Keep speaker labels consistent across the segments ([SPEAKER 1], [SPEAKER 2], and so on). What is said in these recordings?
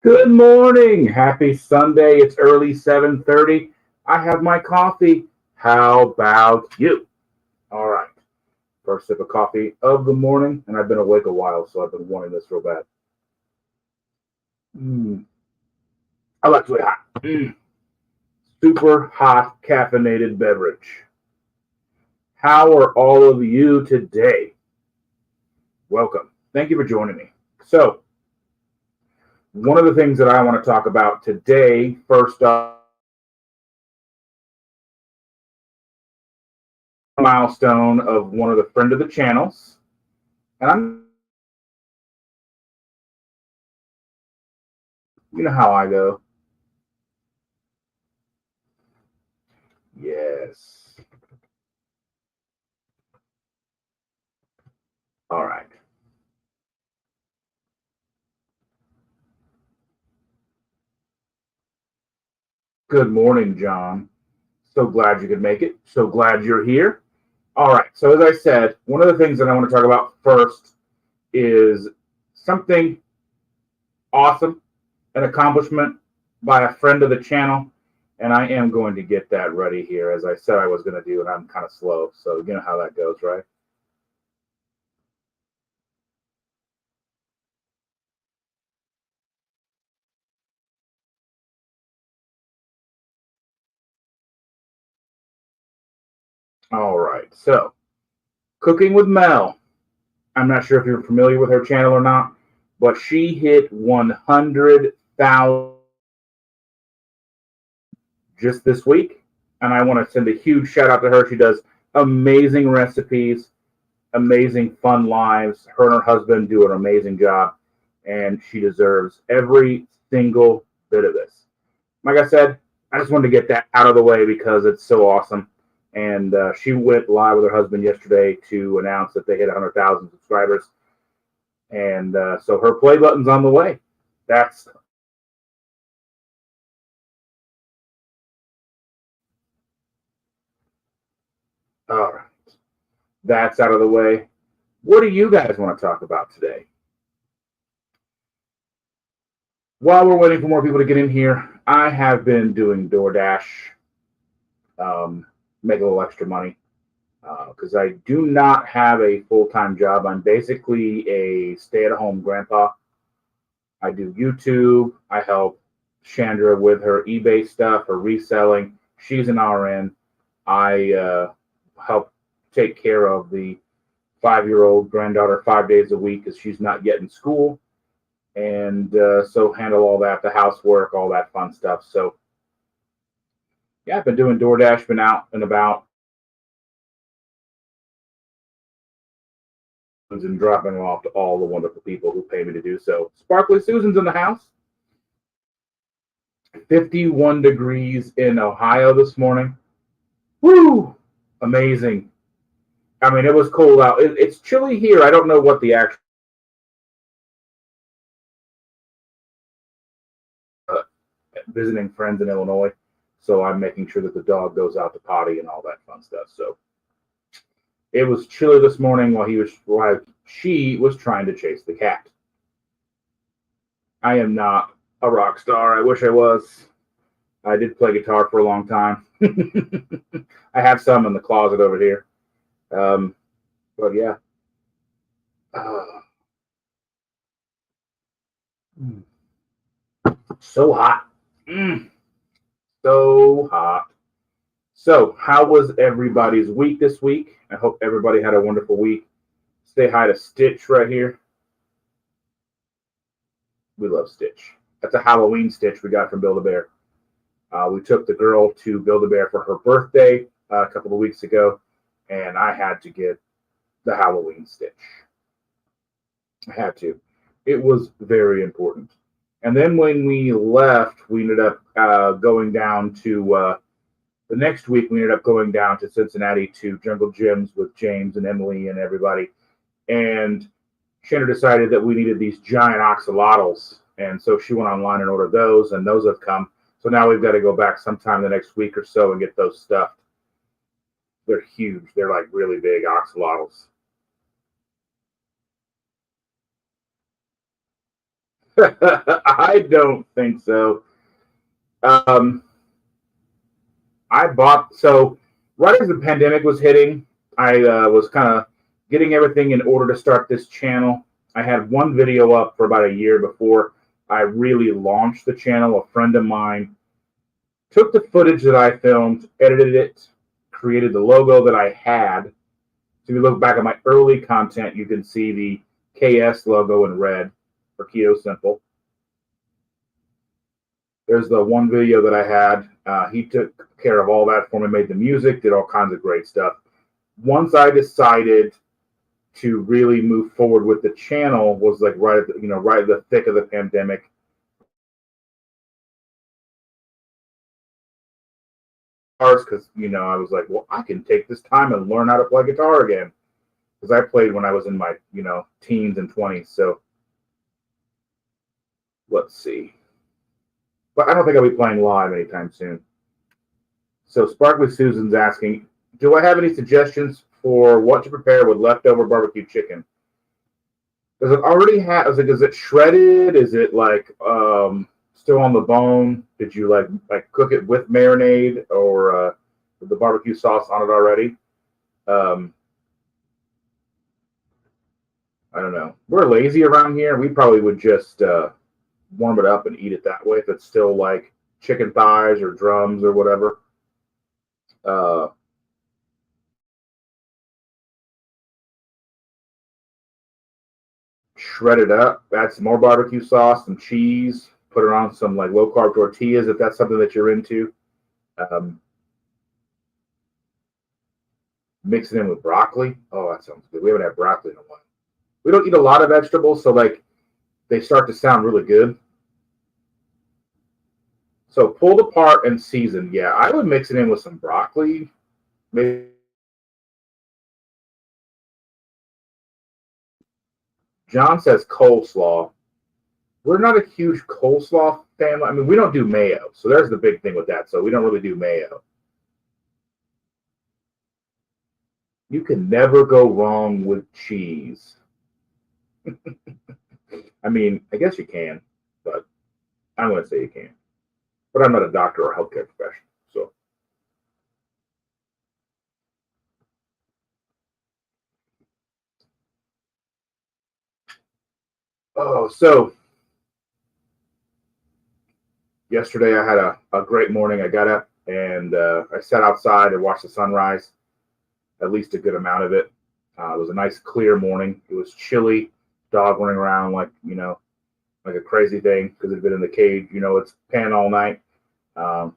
[SPEAKER 1] Good morning. Happy Sunday. It's early 7:30. I have my coffee. How about you? All right. First sip of coffee of the morning, and I've been awake a while, so I've been wanting this real bad. Mm. I like to hot. Super hot caffeinated beverage. How are all of you today? Welcome. Thank you for joining me. So, one of the things that I want to talk about today, first up, milestone of one of the friend of the channels. And you know how I go. Yes. All right. Good morning, John. So glad you could make it. So glad you're here. All right. So, as I said, one of the things that I want to talk about first is something awesome, an accomplishment by a friend of the channel. And I am going to get that ready here, as I said I was going to do, and I'm kind of slow. So, you know how that goes, right? All right. So, Cooking with Mel. I'm not sure if you're familiar with her channel or not, but she hit 100,000 just this week. And I want to send a huge shout out to her. She does amazing recipes, amazing fun lives. Her and her husband do an amazing job, and she deserves every single bit of this. Like I said, I just wanted to get that out of the way because it's so awesome. And she went live with her husband yesterday to announce that they hit 100,000 subscribers. And so her play button's on the way. That's all right. That's out of the way. What do you guys want to talk about today? While we're waiting for more people to get in here, I have been doing DoorDash, make a little extra money because I do not have a full time job. I'm basically a stay at home grandpa. I do YouTube. I help Chandra with her eBay stuff, her reselling. She's an RN. I help take care of the 5-year-old granddaughter 5 days a week because she's not yet in school. And so handle all that, the housework, all that fun stuff. So, yeah, I've been doing DoorDash, been out and about and dropping off to all the wonderful people who pay me to do so. Sparkly Susan's in the house. 51 degrees in Ohio this morning. Woo! Amazing. I mean, it was cold out. It's chilly here. I don't know what the actual visiting friends in Illinois, so I'm making sure that the dog goes out to potty and all that fun stuff. So it was chilly this morning while she was trying to chase the cat. I am not a rock star. I wish I was. I did play guitar for a long time. I have some in the closet over here. But yeah. Uh, so hot. Mm, so hot. So, how was everybody's week this week? I hope everybody had a wonderful week. Say hi to Stitch right here. We love Stitch. That's a Halloween Stitch we got from Build-A-Bear. We took the girl to Build-A-Bear for her birthday a couple of weeks ago, and I had to get the Halloween Stitch. I had to. It was very important. And then when we left, we ended up going down to the next week. We ended up going down to Cincinnati to Jungle Gyms with James and Emily and everybody. And Shannon decided that we needed these giant axolotls, and so she went online and ordered those, and those have come. So now we've got to go back sometime the next week or so and get those stuffed. They're huge. They're like really big axolotls. I don't think so. Um, I bought, so right as the pandemic was hitting, I was kind of getting everything in order to start this channel. I had one video up for about a year before I really launched the channel. A friend of mine took the footage that I filmed, edited it, created the logo that I had. So if you look back at my early content, you can see the KS logo in red for Keto Simple. There's the one video that I had. He took care of all that for me, made the music, did all kinds of great stuff. Once I decided to really move forward with the channel was like right at the, right at the thick of the pandemic. Because I was like, well, I can take this time and learn how to play guitar again, because I played when I was in my teens and 20s. So let's see. But I don't think I'll be playing live anytime soon. So Sparkly Susan's asking, do I have any suggestions for what to prepare with leftover barbecue chicken? Does it already have, is it shredded? Is it like still on the bone? Did you like cook it with marinade or with the barbecue sauce on it already? I don't know. We're lazy around here. We probably would just warm it up and eat it that way if it's still like chicken thighs or drums or whatever. Shred it up, add some more barbecue sauce, some cheese, put it on some like low carb tortillas if that's something that you're into. Mix it in with broccoli. Oh, that sounds good. We haven't had broccoli in a while. We don't eat a lot of vegetables, so like they start to sound really good. So pulled apart and seasoned. Yeah, I would mix it in with some broccoli. Maybe. John says coleslaw. We're not a huge coleslaw family. I mean, we don't do mayo, so there's the big thing with that. So we don't really do mayo. You can never go wrong with cheese. I mean, I guess you can, but I'm going to say you can't. But I'm not a doctor or healthcare professional, so. Oh, so yesterday I had a great morning. I got up and I sat outside and watched the sunrise, at least a good amount of it. It was a nice clear morning. It was chilly, dog running around like a crazy thing because it's been in the cage. It's pan all night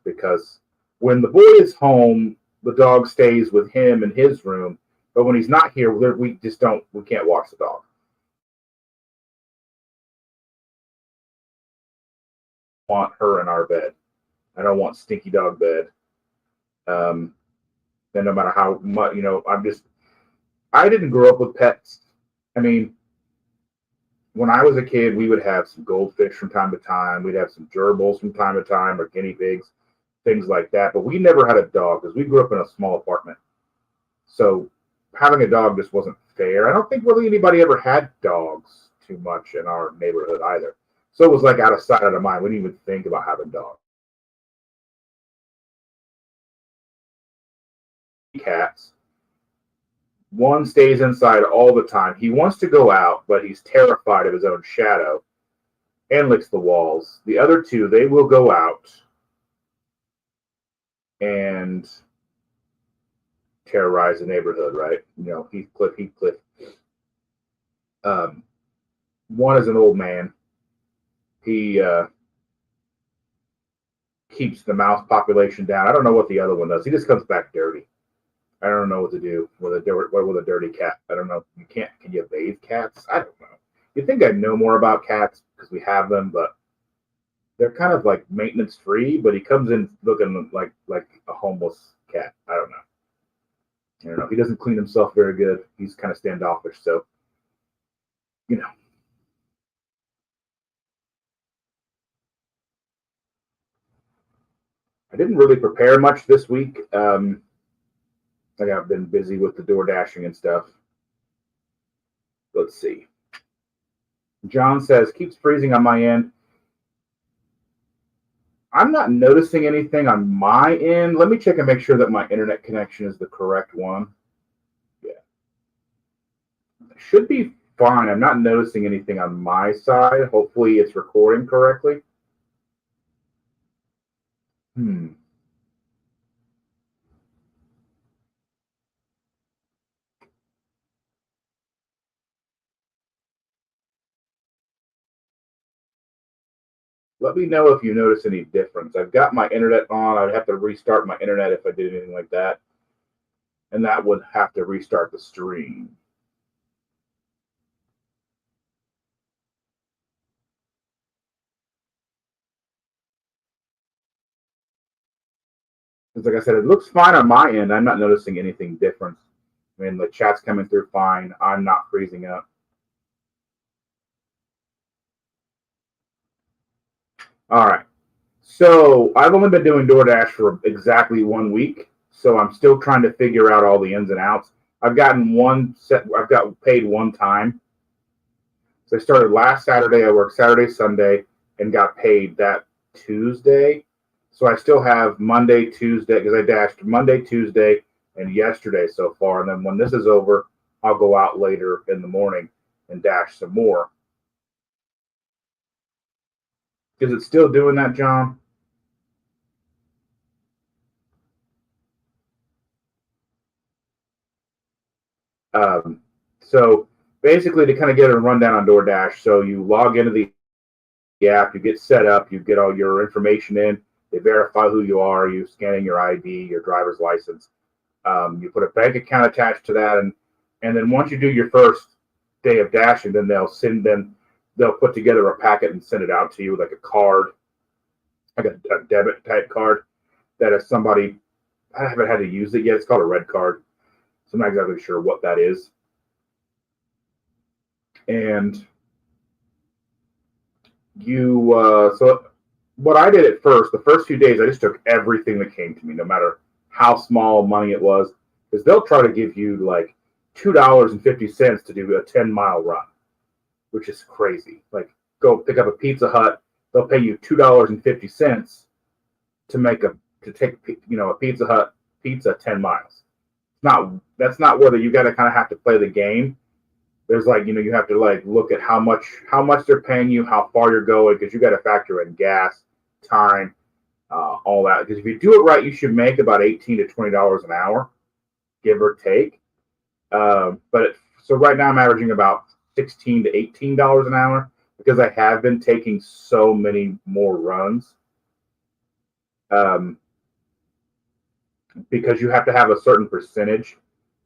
[SPEAKER 1] because when the boy is home, the dog stays with him in his room. But when he's not here, we can't watch the dog. I want her in our bed. I don't want stinky dog bed. And no matter how much, I didn't grow up with pets. I mean, when I was a kid, we would have some goldfish from time to time. We'd have some gerbils from time to time, or guinea pigs, things like that. But we never had a dog because we grew up in a small apartment. So having a dog just wasn't fair. I don't think really anybody ever had dogs too much in our neighborhood either. So it was like out of sight, out of mind. We didn't even think about having dogs. Cats. One stays inside all the time. He wants to go out, but he's terrified of his own shadow and licks the walls. The other two, they will go out and terrorize the neighborhood, right? Heathcliff. One is an old man. He keeps the mouse population down. I don't know what the other one does. He just comes back dirty. I don't know what to do with a dirty cat. I don't know. Can you bathe cats? I don't know. You'd think I'd know more about cats because we have them, but they're kind of like maintenance free. But he comes in looking like a homeless cat. I don't know. He doesn't clean himself very good. He's kind of standoffish. So, I didn't really prepare much this week. I've been busy with the door dashing and stuff. Let's see. John says, keeps freezing on my end. I'm not noticing anything on my end. Let me check and make sure that my internet connection is the correct one. Yeah. It should be fine. I'm not noticing anything on my side. Hopefully it's recording correctly. Let me know if you notice any difference. I've got my internet on. I'd have to restart my internet if I did anything like that. And that would have to restart the stream. Because like I said, it looks fine on my end. I'm not noticing anything different. I mean, the chat's coming through fine. I'm not freezing up. All right. So I've only been doing DoorDash for exactly 1 week. So I'm still trying to figure out all the ins and outs. I've got paid one time. So I started last Saturday. I worked Saturday, Sunday, and got paid that Tuesday. So I still have Monday, Tuesday, because I dashed Monday, Tuesday, and yesterday so far. And then when this is over, I'll go out later in the morning and dash some more. Is it still doing that, John? So basically, to kind of get a rundown on DoorDash, so you log into the app, you get set up, you get all your information in, they verify who you are, you scan in your ID, your driver's license, you put a bank account attached to that, and then once you do your first day of dashing, then they'll put together a packet and send it out to you like a card, like a debit type card. That if somebody, I haven't had to use it yet, it's called a red card. So I'm not exactly sure what that is. And so what I did at first, the first few days, I just took everything that came to me, no matter how small money it was, because they'll try to give you like $2.50 to do a 10-mile run, which is crazy. Like, go pick up a Pizza Hut, they'll pay you $2.50 to take a Pizza Hut pizza 10 miles. That's not whether you got to kind of have to play the game. There's you have to look at how much they're paying you, how far you're going, because you got to factor in gas, time, all that. Because if you do it right, you should make about $18 to $20 an hour, give or take. So right now I'm averaging about $16 to $18 an hour because I have been taking so many more runs. Because you have to have a certain percentage,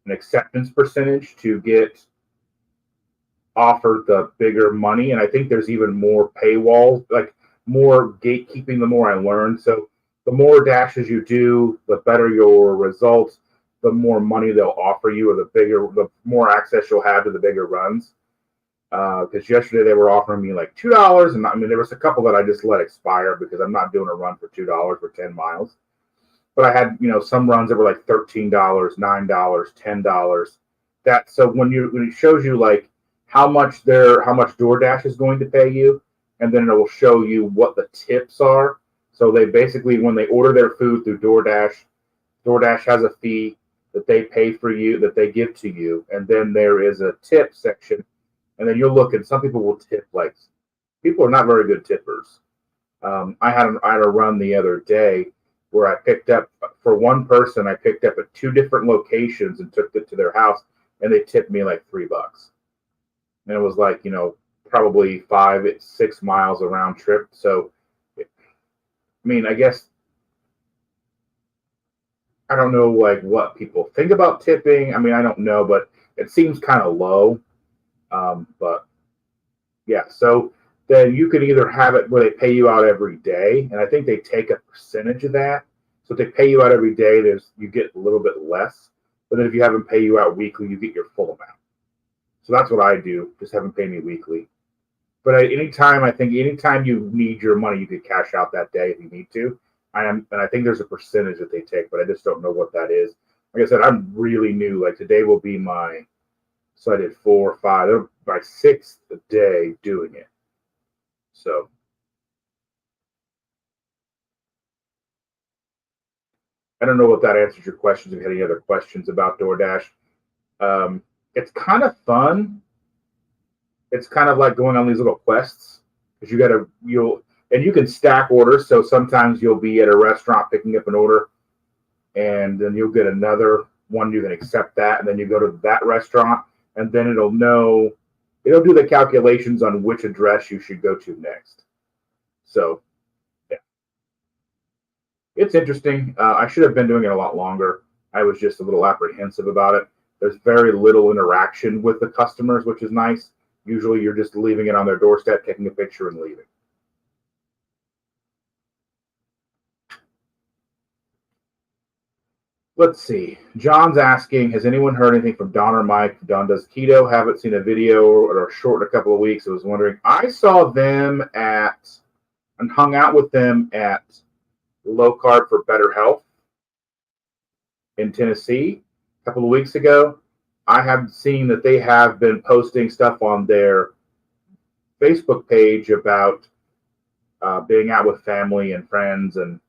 [SPEAKER 1] an acceptance percentage, to get offered the bigger money. And I think there's even more paywalls, like more gatekeeping, the more I learned. So the more dashes you do, the better your results, the more money they'll offer you, or the more access you'll have to the bigger runs. Because yesterday they were offering me like $2, and I mean, there was a couple that I just let expire because I'm not doing a run for $2 for 10 miles. But I had, some runs that were like $13, $9, $10. So when it shows you like how much DoorDash is going to pay you, and then it will show you what the tips are. So they basically, when they order their food through DoorDash has a fee that they pay for you, that they give to you, and then there is a tip section, and then you'll look, and some people will tip like, people are not very good tippers. I had a run the other day where I picked up, for one person, I picked up at 2 different locations and took it to their house, and they tipped me like $3. And it was like, probably 5-6 miles a round trip. So, I mean, I guess, I don't know like what people think about tipping. I mean, I don't know, but it seems kind of low. But yeah, so then you could either have it where they pay you out every day, and I think they take a percentage of that. So if they pay you out every day, you get a little bit less. But then if you have them pay you out weekly, you get your full amount. So that's what I do, just have them pay me weekly. But anytime you need your money, you could cash out that day if you need to. And I think there's a percentage that they take, but I just don't know what that is. Like I said, I'm really new. Like, today will be my So I did 4 or 5. They're my 6th day doing it. So I don't know what that answers your questions. If you had any other questions about DoorDash, it's kind of fun. It's kind of like going on these little quests because you can stack orders. So sometimes you'll be at a restaurant picking up an order, and then you'll get another one. You can accept that, and then you go to that restaurant, and then it'll do the calculations on which address you should go to next. So yeah, it's interesting. I should have been doing it a lot longer. I was just a little apprehensive about it. There's very little interaction with the customers, which is nice. Usually you're just leaving it on their doorstep, taking a picture, and leaving. Let's see. John's asking, has anyone heard anything from Don or Mike? Don does keto. Haven't seen a video or short in a couple of weeks. I was wondering. I saw them and hung out with them at Low Carb for Better Health in Tennessee a couple of weeks ago. I have seen that they have been posting stuff on their Facebook page about being out with family and friends and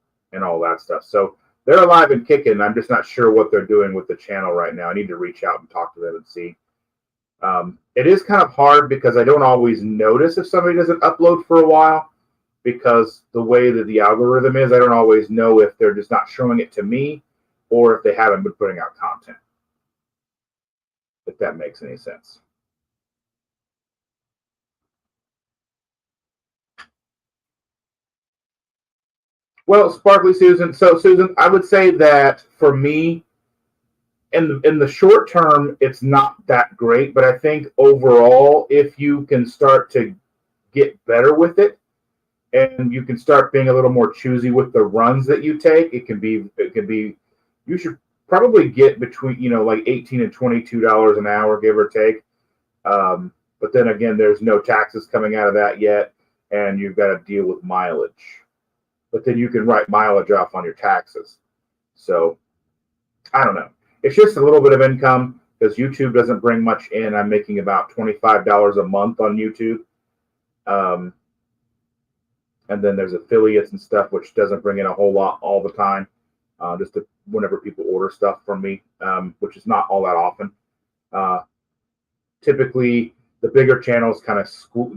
[SPEAKER 1] all that stuff. So they're alive and kicking. I'm just not sure what they're doing with the channel right now. I need to reach out and talk to them and see. It is kind of hard because I don't always notice if somebody doesn't upload for a while because the way that the algorithm is, I don't always know if they're just not showing it to me or if they haven't been putting out content. If that makes any sense. Well, Sparkly Susan. So, Susan, I would say that for me, in the short term, it's not that great. But I think overall, if you can start to get better with it, and you can start being a little more choosy with the runs that you take, it can be. You should probably get between like $18 and $22 an hour, give or take. But then again, there's no taxes coming out of that yet, and you've got to deal with mileage. But then you can write mileage off on your taxes. So I don't know. It's just a little bit of income because YouTube doesn't bring much in. I'm making about $25 a month on YouTube. And then there's affiliates and stuff, which doesn't bring in a whole lot all the time. Just whenever people order stuff from me, which is not all that often. Typically, the bigger channels kind of swoop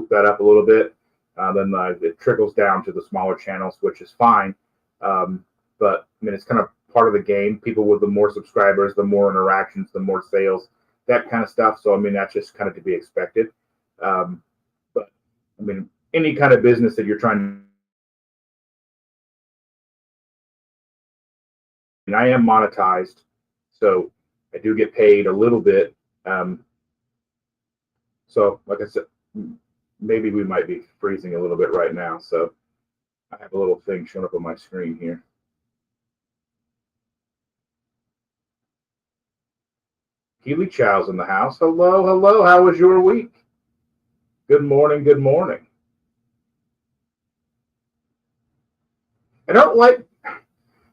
[SPEAKER 1] that up a little bit. Then it trickles down to the smaller channels, which is fine. But I mean, it's kind of part of the game. People with the more subscribers, the more interactions, the more sales, that kind of stuff. So I mean, that's just kind of to be expected. But I mean, any kind of business that you're trying. And I am monetized, so I do get paid a little bit. So, like I said, maybe we might be freezing a little bit right now. So I have a little thing showing up on my screen here. Keely Chow's in the house. Hello, hello. How was your week? Good morning, good morning. I don't like,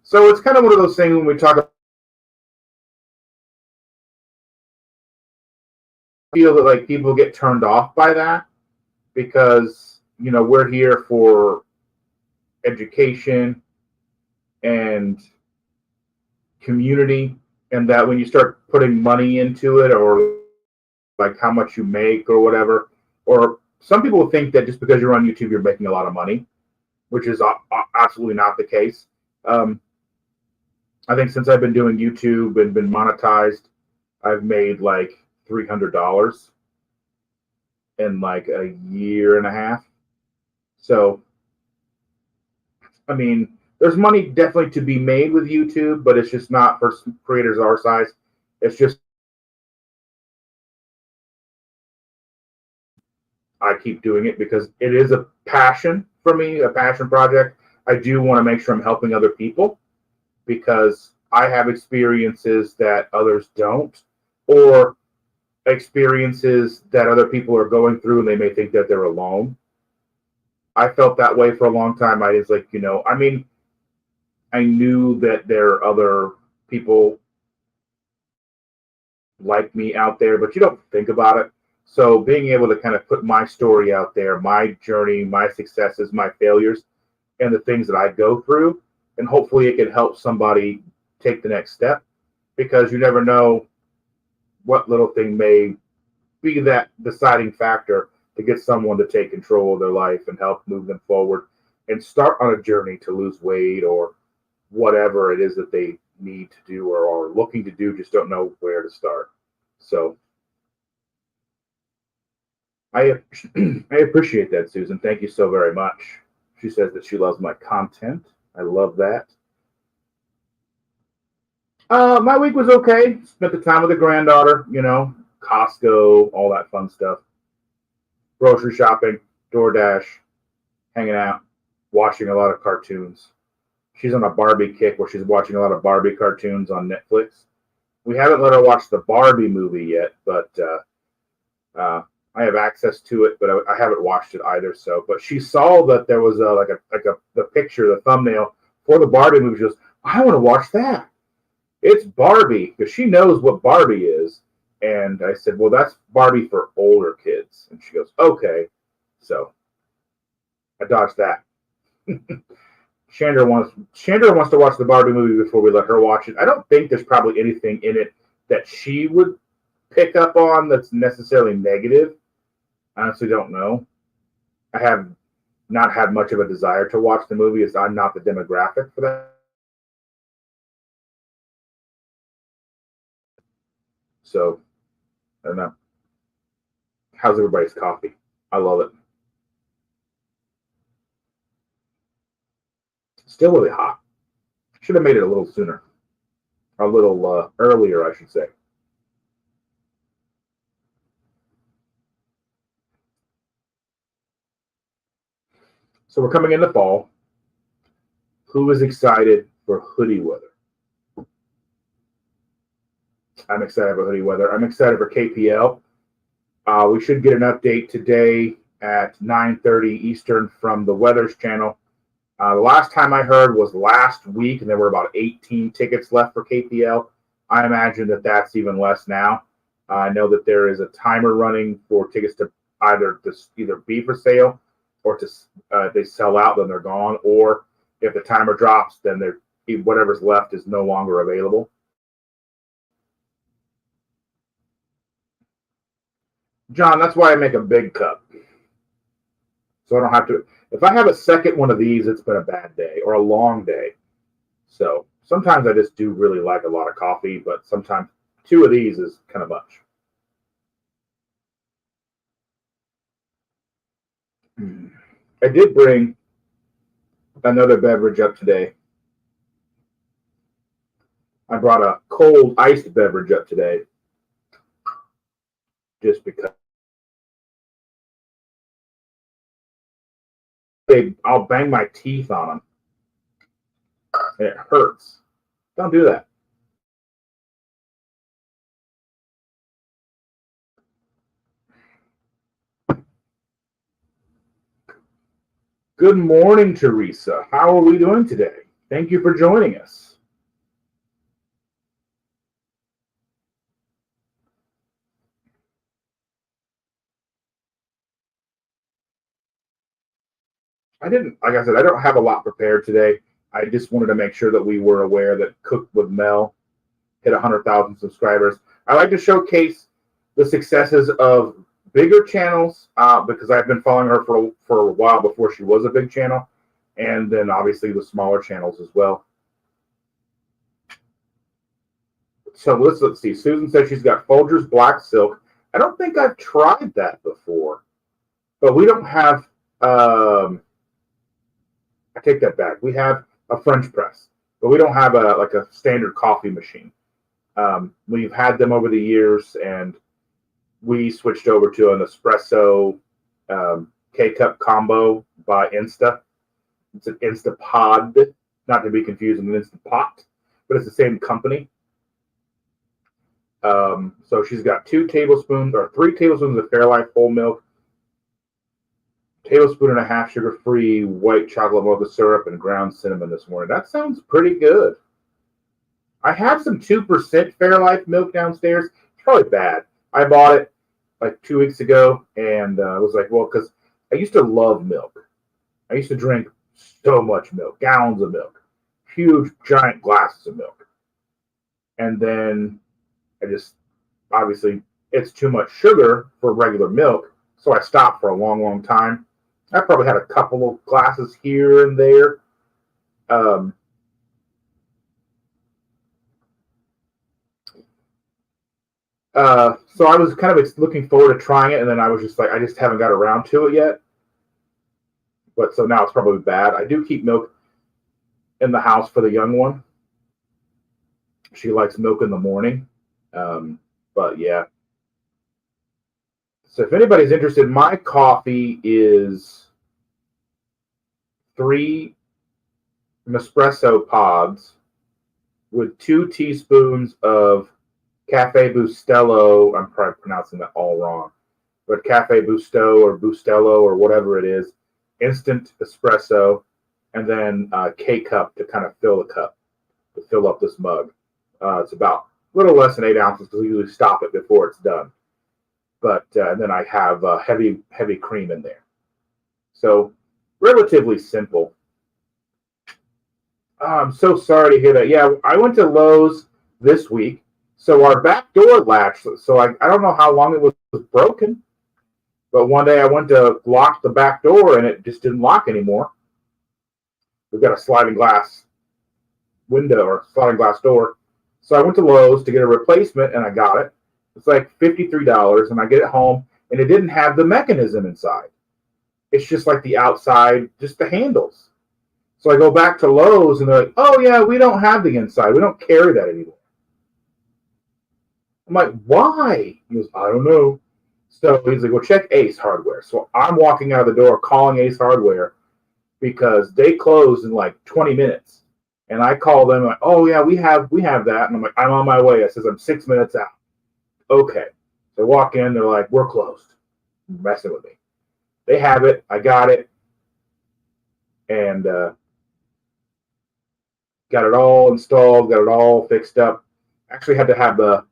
[SPEAKER 1] so it's kind of one of those things when we talk about, I feel that like people get turned off by that because, we're here for education and community, and that when you start putting money into it or like how much you make or whatever, or some people think that just because you're on YouTube, you're making a lot of money, which is absolutely not the case. I think since I've been doing YouTube and been monetized, I've made like $300 in like a year and a half. So, I mean, there's money definitely to be made with YouTube, but it's just not for creators our size. It's just I keep doing it because it is a passion for me, a passion project. I do want to make sure I'm helping other people because I have experiences that others don't, or experiences that other people are going through and they may think that they're alone. I felt that way for a long time. I was like, I mean, I knew that there are other people like me out there, but you don't think about it. So being able to kind of put my story out there, my journey, my successes, my failures, and the things that I go through, and hopefully it can help somebody take the next step, because you never know what little thing may be that deciding factor to get someone to take control of their life and help move them forward and start on a journey to lose weight or whatever it is that they need to do or are looking to do, just don't know where to start. So I appreciate that, Susan. Thank you so very much. She says that she loves my content. I love that. My week was okay. Spent the time with the granddaughter, Costco, all that fun stuff. Grocery shopping, DoorDash, hanging out, watching a lot of cartoons. She's on a Barbie kick where she's watching a lot of Barbie cartoons on Netflix. We haven't let her watch the Barbie movie yet, but I have access to it, but I haven't watched it either. So, but she saw that there was the picture, the thumbnail for the Barbie movie. She goes, I want to watch that. It's Barbie, because she knows what Barbie is. And I said, well, that's Barbie for older kids. And she goes, okay. So I dodged that. Chandra wants to watch the Barbie movie before we let her watch it. I don't think there's probably anything in it that she would pick up on that's necessarily negative. I honestly don't know. I have not had much of a desire to watch the movie, as I'm not the demographic for that. So, I don't know. How's everybody's coffee? I love it. Still really hot. Should have made it a little sooner. A little earlier, I should say. So we're coming into fall. Who is excited for hoodie weather? I'm excited for hoodie weather. I'm excited for KPL. We should get an update today at 9:30 Eastern from the Weathers channel. The last time I heard was last week, and there were about 18 tickets left for KPL. I imagine that that's even less now. I know that there is a timer running for tickets to either be for sale or to they sell out, then they're gone, or if the timer drops, then whatever's left is no longer available. John, that's why I make a big cup. So I don't have to. If I have a second one of these, it's been a bad day or a long day. So sometimes I just do really like a lot of coffee, but sometimes 2 of these is kind of much. I did bring another beverage up today. I brought a cold iced beverage up today just because I'll bang my teeth on them and it hurts. Don't do that. Good morning, Teresa. How are we doing today? Thank you for joining us. Like I said, I don't have a lot prepared today. I just wanted to make sure that we were aware that Cooked with Mel hit 100,000 subscribers. I like to showcase the successes of bigger channels because I've been following her for a while before she was a big channel, and then obviously the smaller channels as well. So let's see. Susan said she's got Folgers Black Silk. I don't think I've tried that before, but we don't have. I take that back. We have a French press, but we don't have a standard coffee machine. We've had them over the years, and we switched over to an Espresso K-Cup combo by Insta. It's an Instapod, not to be confused with an Instapot, but it's the same company. So she's got 3 tablespoons of Fairlife whole milk, 1.5 tablespoons sugar-free white chocolate mocha syrup, and ground cinnamon this morning. That sounds pretty good. I have some 2% Fairlife milk downstairs. probably bad. I bought it like 2 weeks ago, and I was like, well, because I used to love milk. I used to drink so much milk, gallons of milk, huge, giant glasses of milk. And then I just, obviously, it's too much sugar for regular milk. So I stopped for a long, long time. I probably had a couple of glasses here and there. So I was kind of looking forward to trying it, and then I was just like, I just haven't got around to it yet. But so now it's probably bad. I do keep milk in the house for the young one. She likes milk in the morning. But yeah. So if anybody's interested, my coffee is 3 Espresso pods with 2 teaspoons of Cafe Bustelo. I'm probably pronouncing that all wrong, but Cafe Busto or Bustelo or whatever it is, instant espresso, and then K-cup to kind of fill the cup, to fill up this mug. It's about a little less than 8 ounces because we usually stop it before it's done. But and then I have heavy cream in there. So relatively simple. I'm so sorry to hear that. Yeah, I went to Lowe's this week. So our back door latch, so I don't know how long it was broken, but one day I went to lock the back door and it just didn't lock anymore. We've got a sliding glass window or sliding glass door. So I went to Lowe's to get a replacement and I got it. It's like $53 and I get it home and it didn't have the mechanism inside. It's just like the outside, just the handles. So I go back to Lowe's and they're like, oh yeah, we don't have the inside. We don't carry that anymore. I'm like, why? He goes, I don't know. So he's like, well, check Ace Hardware. So I'm walking out of the door calling Ace Hardware because they close in like 20 minutes. And I call them like, oh yeah, we have that. And I'm like, I'm on my way. I says, I'm 6 minutes out. Okay. So I walk in, they're like, we're closed. Messing with me. They have it. I got it. And got it all installed, got it all fixed up. Actually had to have the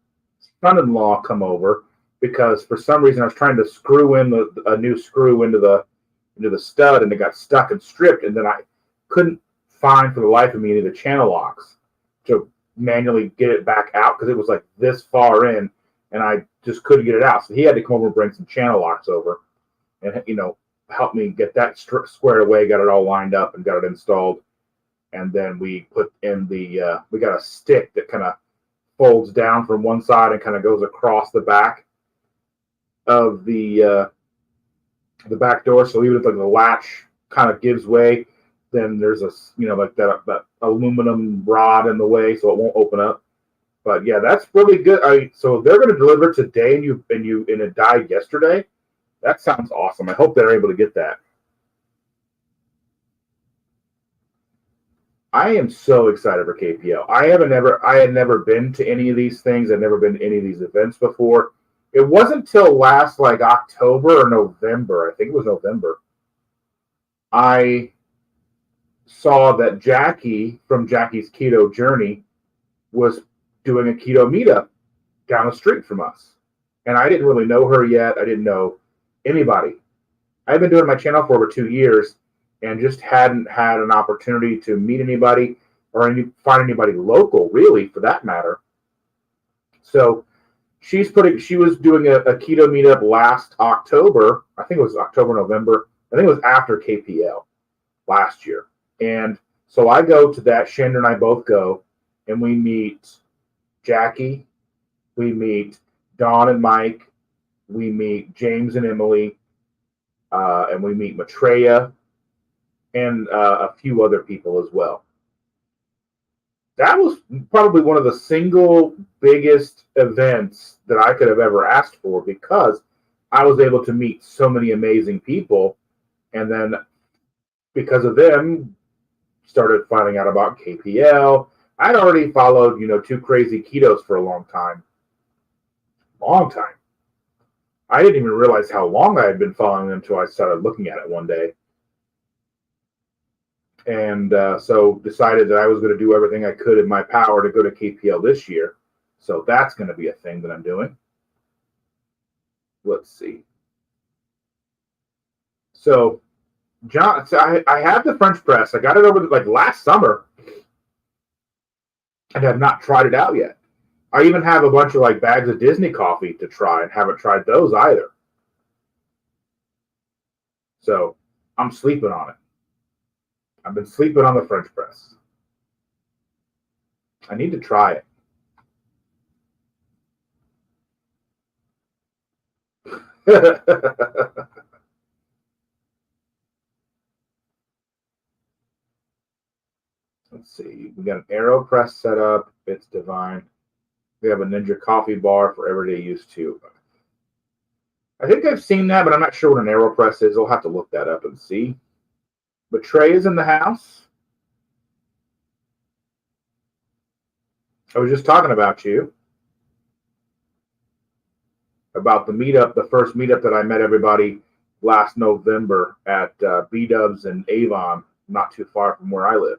[SPEAKER 1] son-in-law come over because for some reason I was trying to screw in a new screw into the stud and it got stuck and stripped, and then I couldn't find for the life of me any of the channel locks to manually get it back out because it was like this far in and I just couldn't get it out. So he had to come over and bring some channel locks over and help me get that squared away, got it all lined up and got it installed. And then we put in we got a stick that kind of folds down from one side and kind of goes across the back of the back door. So even if like the latch kind of gives way, then there's like that aluminum rod in the way, so it won't open up. But yeah, that's really good. So they're going to deliver today, and it died yesterday. That sounds awesome. I hope they're able to get that. I am so excited for KPL. I had never been to any of these things. I'd never been to any of these events before. It wasn't till last like October or November. I think it was November. I saw that Jackie from Jackie's Keto Journey was doing a keto meetup down the street from us. And I didn't really know her yet. I didn't know anybody. I've been doing my channel for over 2 years and just hadn't had an opportunity to meet anybody or find anybody local, really, for that matter. So she was doing a keto meetup last October. I think it was October, November. I think it was after KPL last year. And so I go to that. Shandra and I both go, and we meet Jackie. We meet Dawn and Mike. We meet James and Emily. And we meet Maitreya and a few other people as well. That was probably one of the single biggest events that I could have ever asked for because I was able to meet so many amazing people. And then because of them, started finding out about KPL. I'd already followed, Two Crazy Ketos for a long time. Long time. I didn't even realize how long I had been following them until I started looking at it one day. And so decided that I was going to do everything I could in my power to go to KPL this year. So that's going to be a thing that I'm doing. Let's see. So, John, so I have the French press. I got it over like last summer and have not tried it out yet. I even have a bunch of like bags of Disney coffee to try and haven't tried those either. So I'm sleeping on it. I've been sleeping on the French press. I need to try it. Let's see. We got an AeroPress set up. It's divine. We have a Ninja coffee bar for everyday use too. I think I've seen that, but I'm not sure what an AeroPress is. I'll have to look that up and see. But Trey is in the house. I was just talking about you. About the meetup, the first meetup that I met everybody last November at B-Dubs in Avon, not too far from where I live.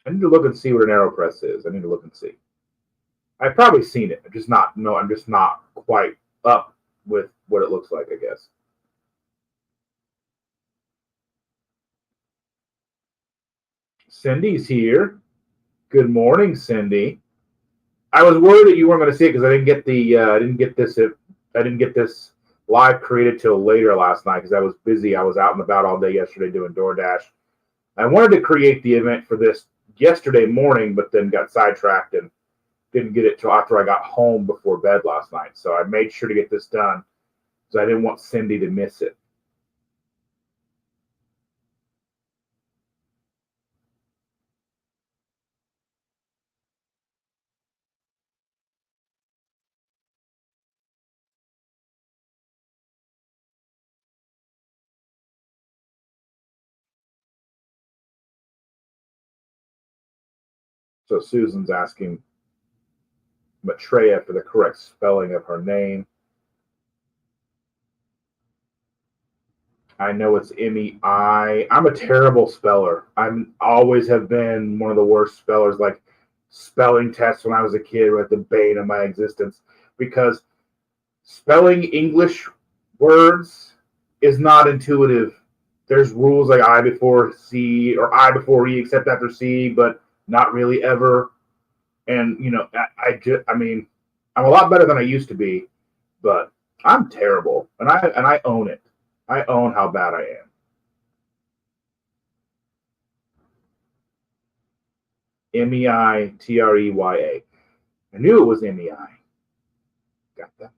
[SPEAKER 1] I need to look and see what an AeroPress is. I need to look and see. I've probably seen it. I'm just not quite up with what it looks like, I guess. Cindy's here. Good morning, Cindy. I was worried that you weren't going to see it because I didn't get this live created till later last night because I was busy. I was out and about all day yesterday doing DoorDash. I wanted to create the event for this yesterday morning, but then got sidetracked and didn't get it till after I got home before bed last night. So I made sure to get this done because I didn't want Cindy to miss it. So Susan's asking Maitreya for the correct spelling of her name. I know it's M-E-I. I'm a terrible speller. I'm always have been one of the worst spellers. Like spelling tests when I was a kid were the bane of my existence because spelling English words is not intuitive. There's rules like I before C or I before E except after C, but not really ever. And I mean, I'm a lot better than I used to be, but I'm terrible, and I own it. I own how bad I am. Meitreya. I knew it was Mei. Got that.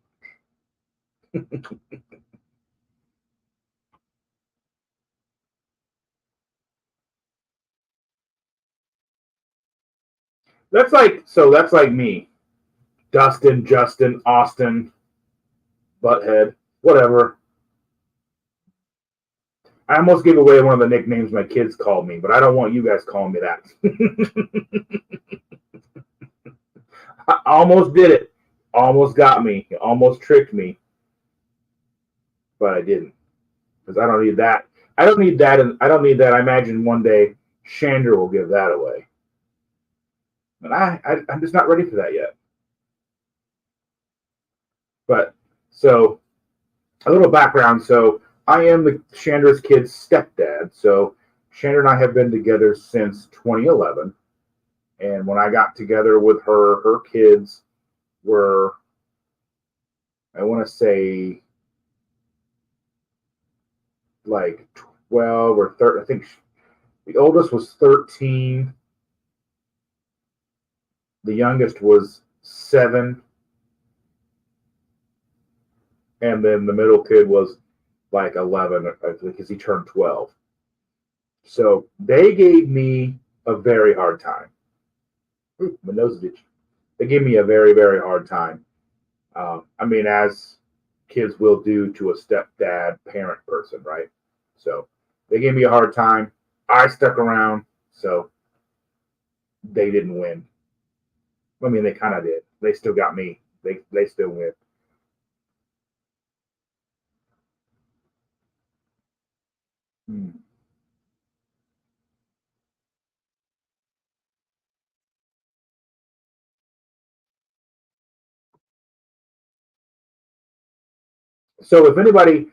[SPEAKER 1] That's like me. Dustin, Justin, Austin, Butthead, whatever. I almost gave away one of the nicknames my kids called me, but I don't want you guys calling me that. I almost did it. Almost got me. Almost tricked me. But I didn't. Because I don't need that. I don't need that. And I don't need that. I imagine one day Shander will give that away. But I'm just not ready for that yet. But so a little background. So I am the Shander's kid's stepdad. So Shander and I have been together since 2011. And when I got together with her kids were, I want to say, like 12 or 13. I think the oldest was 13. The youngest was 7. And then the middle kid was like 11 because he turned 12. So they gave me a very hard time. Ooh, my nose is itchy. They gave me a very, very hard time. I mean, as kids will do to a stepdad parent person, right? So they gave me a hard time. I stuck around, so they didn't win. I mean, they kind of did. They still got me. They still win. Hmm. So if anybody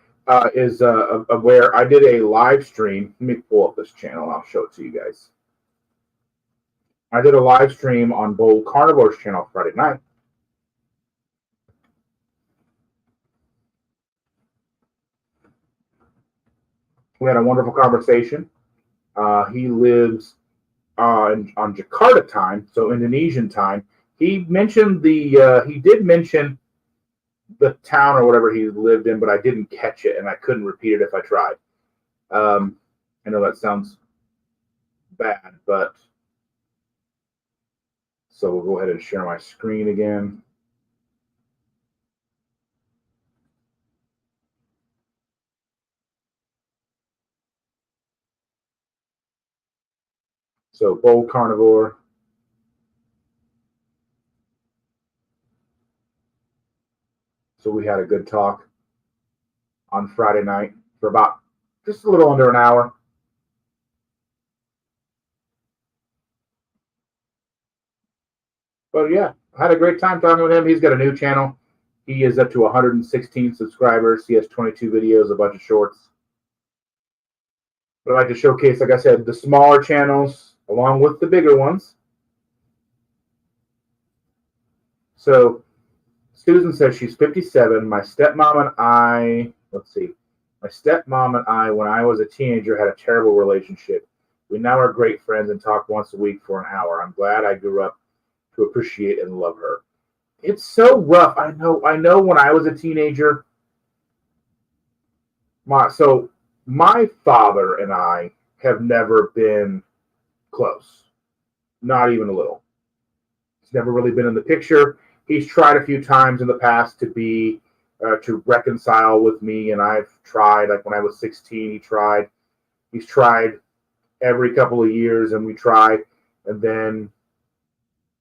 [SPEAKER 1] is aware, I did a live stream. Let me pull up this channel and I'll show it to you guys. I did a live stream on Bold Carnivore's channel Friday night. We had a wonderful conversation. He lives on Jakarta time, so Indonesian time. He mentioned he did mention the town or whatever he lived in, but I didn't catch it and I couldn't repeat it if I tried. I know that sounds bad, but so we'll go ahead and share my screen again. So Bold Carnivore. So we had a good talk on Friday night for about just a little under an hour. But yeah, I had a great time talking with him. He's got a new channel. He is up to 116 subscribers. He has 22 videos, a bunch of shorts. But I like to showcase, like I said, the smaller channels along with the bigger ones. So Susan says she's 57. My stepmom and I, my stepmom and I, when I was a teenager, had a terrible relationship. We now are great friends and talk once a week for an hour. I'm glad I grew up to appreciate and love her. It's so rough. I know when I was a teenager, my father and I have never been close. Not even a little. He's never really been in the picture. He's tried a few times in the past to reconcile with me, and I've tried. Like when I was 16, he tried. He's tried every couple of years, and we try, and then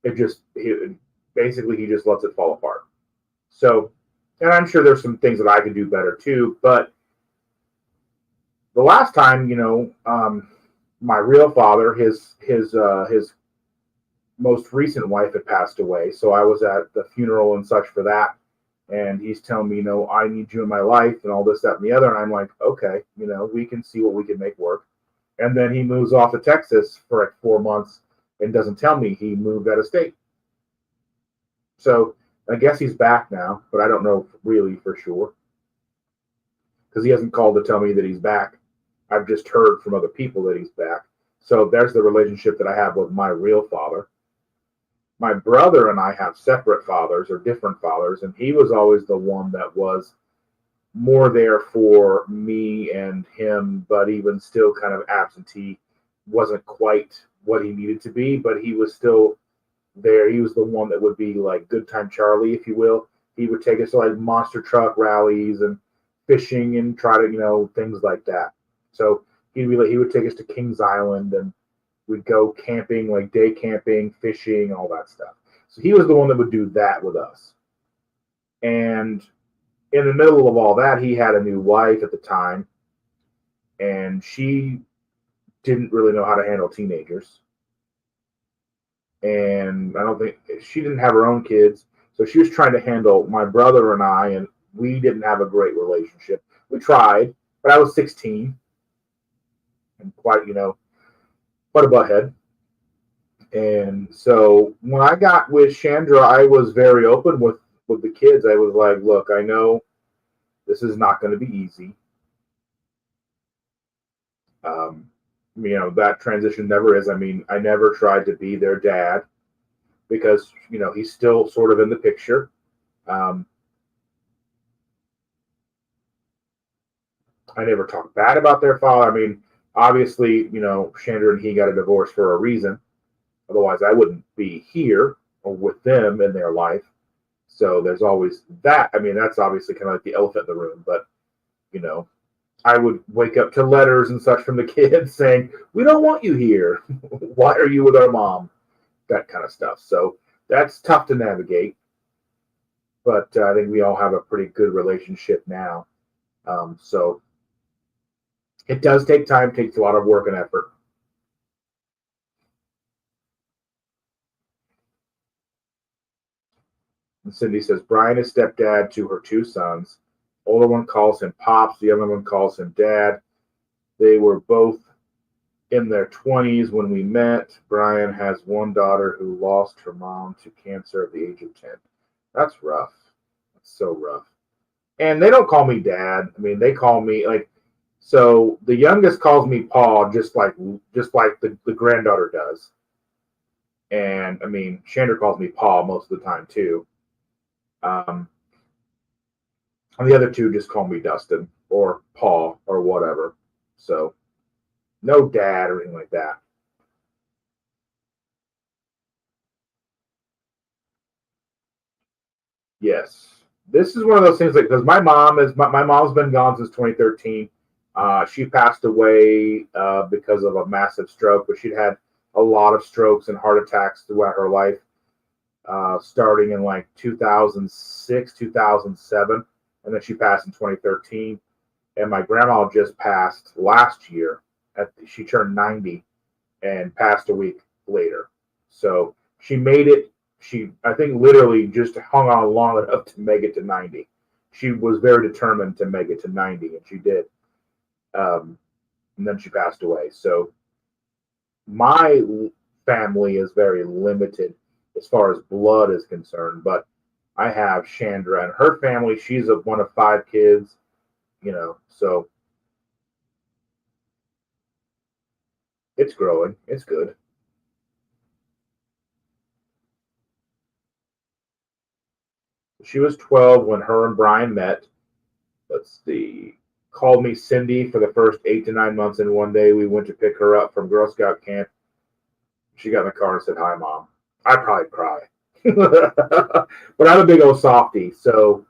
[SPEAKER 1] basically he just lets it fall apart. So, and I'm sure there's some things that I could do better too. But the last time, my real father, his most recent wife had passed away. So I was at the funeral and such for that. And he's telling me, I need you in my life and all this, that, and the other. And I'm like, okay, we can see what we can make work. And then he moves off to Texas for like 4 months and doesn't tell me he moved out of state. So I guess he's back now, but I don't know really for sure because he hasn't called to tell me that he's back. I've just heard from other people that he's back. So there's the relationship that I have with my real father. My brother and I have separate fathers or different fathers, and he was always the one that was more there for me and him, but even still kind of absentee. Wasn't quite what he needed to be, but he was still there. He was the one that would be like good time Charlie, if you will. He would take us to like monster truck rallies and fishing and try to, things like that. So he would take us to Kings Island and we'd go camping, like day camping, fishing, all that stuff. So he was the one that would do that with us. And in the middle of all that, he had a new wife at the time, and she didn't really know how to handle teenagers. And I don't think she didn't have her own kids. So she was trying to handle my brother and I, and we didn't have a great relationship. We tried, but I was 16 and quite a butthead. And so when I got with Chandra, I was very open with the kids. I was like, look, I know this is not going to be easy. That transition never is. I mean, I never tried to be their dad because, he's still sort of in the picture. I never talked bad about their father. I mean, obviously, Chandra and he got a divorce for a reason. Otherwise, I wouldn't be here or with them in their life. So there's always that. I mean, that's obviously kind of like the elephant in the room. But, I would wake up to letters and such from the kids saying, we don't want you here. Why are you with our mom? That kind of stuff. So that's tough to navigate. But I think we all have a pretty good relationship now. So It does take time, takes a lot of work and effort. And Cindy says, Brian is stepdad to her two sons. Older one calls him Pops, the other one calls him Dad. They were both in their 20s when we met. Brian has one daughter who lost her mom to cancer at the age of 10. That's rough. That's so rough. And they don't call me Dad. I mean, they call me like, so the youngest calls me Paul, just like the granddaughter does. And I mean, Chandra calls me Paul most of the time too. And the other two just call me Dustin or Paul or whatever. So no dad or anything like that. Yes. This is one of those things like because my mom's been gone since 2013. She passed away because of a massive stroke, but she'd had a lot of strokes and heart attacks throughout her life, starting in like 2006, 2007, and then she passed in 2013. And my grandma just passed last year. She turned 90 and passed a week later. So she made it. She, I think, literally just hung on long enough to make it to 90. She was very determined to make it to 90, and she did. Um, and then she passed away. So my family is very limited as far as blood is concerned, but I have Chandra and her family. She's one of five kids, so it's growing. It's good. She was 12 when her and Brian met. Let's see. Called me Cindy for the first 8 to 9 months, and one day we went to pick her up from Girl Scout camp. She got in the car and said, "Hi, Mom." I'd probably cry. But I'm a big old softy, so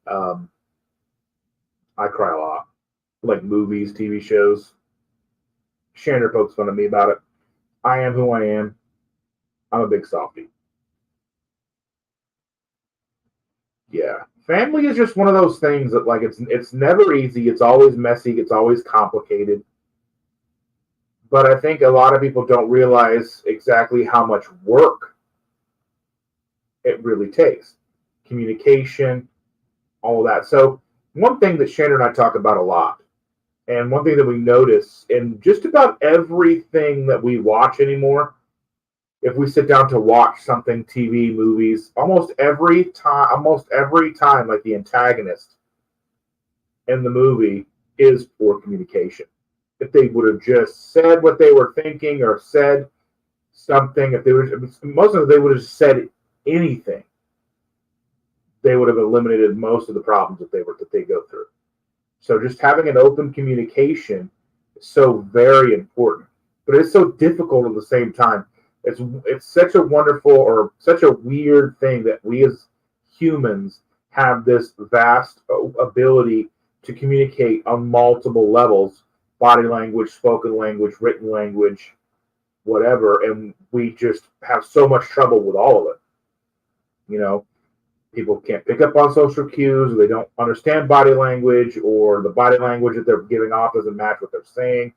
[SPEAKER 1] um, I cry a lot. Like movies, TV shows. Chandler pokes fun at me about it. I am who I am. I'm a big softy. Yeah. Family is just one of those things that like it's never easy. It's always messy. It's always complicated. But I think a lot of people don't realize exactly how much work it really takes. Communication, all of that. So one thing that Shannon and I talk about a lot, and one thing that we notice in just about everything that we watch anymore, if we sit down to watch something, TV, movies, almost every time, like the antagonist in the movie is poor communication. If they would have just said what they were thinking or said something, if they were most of them, they would have said anything, they would have eliminated most of the problems that they go through. So just having an open communication is so very important, but it's so difficult at the same time. It's such a wonderful or such a weird thing that we as humans have this vast ability to communicate on multiple levels: body language, spoken language, written language, whatever, and we just have so much trouble with all of it. You know, people can't pick up on social cues, or they don't understand body language, or the body language that they're giving off doesn't match what they're saying.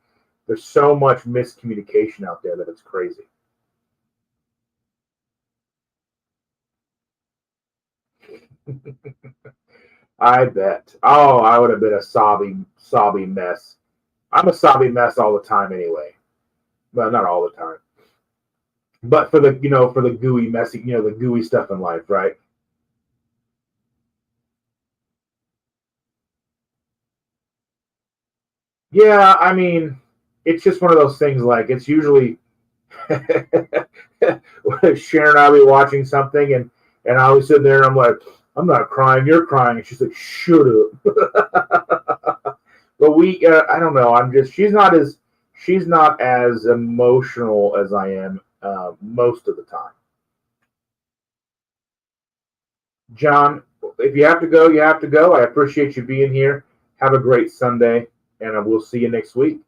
[SPEAKER 1] There's so much miscommunication out there that it's crazy. I bet. Oh, I would have been a sobby mess. I'm a sobby mess all the time anyway. Well, not all the time, but for the gooey, messy, the gooey stuff in life, right? Yeah, I mean, it's just one of those things. Like it's usually Sharon and I will be watching something, and I was sitting there, and I'm like, I'm not crying, you're crying, and she's like, shut up. But I don't know. She's not as emotional as I am most of the time. John, if you have to go, you have to go. I appreciate you being here. Have a great Sunday, and we'll see you next week.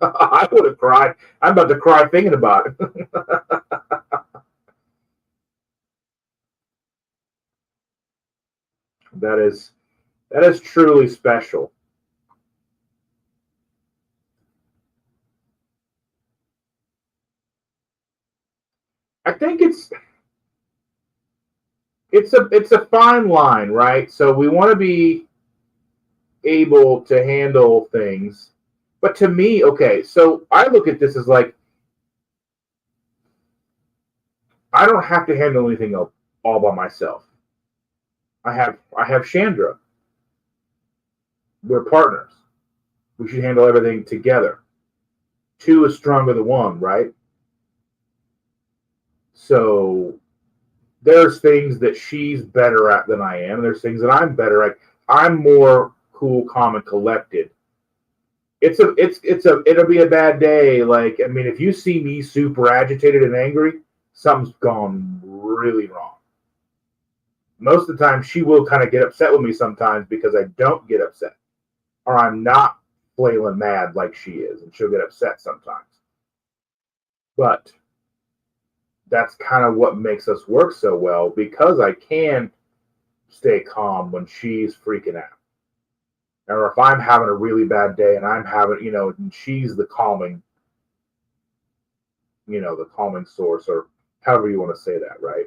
[SPEAKER 1] I would have cried. I'm about to cry thinking about it. That is truly special. I think it's a fine line, right? So we want to be able to handle things. But to me, okay, so I look at this as like I don't have to handle anything all by myself. I have Chandra. We're partners. We should handle everything together. Two is stronger than one, right? So there's things that she's better at than I am. There's things that I'm better at. I'm more cool, calm, and collected. It'll be a bad day. Like, I mean, if you see me super agitated and angry, something's gone really wrong. Most of the time, she will kind of get upset with me sometimes because I don't get upset, or I'm not flailing mad like she is, and she'll get upset sometimes. But that's kind of what makes us work so well, because I can stay calm when she's freaking out. Or if I'm having a really bad day and I'm having, and she's the calming source, or however you want to say that, right?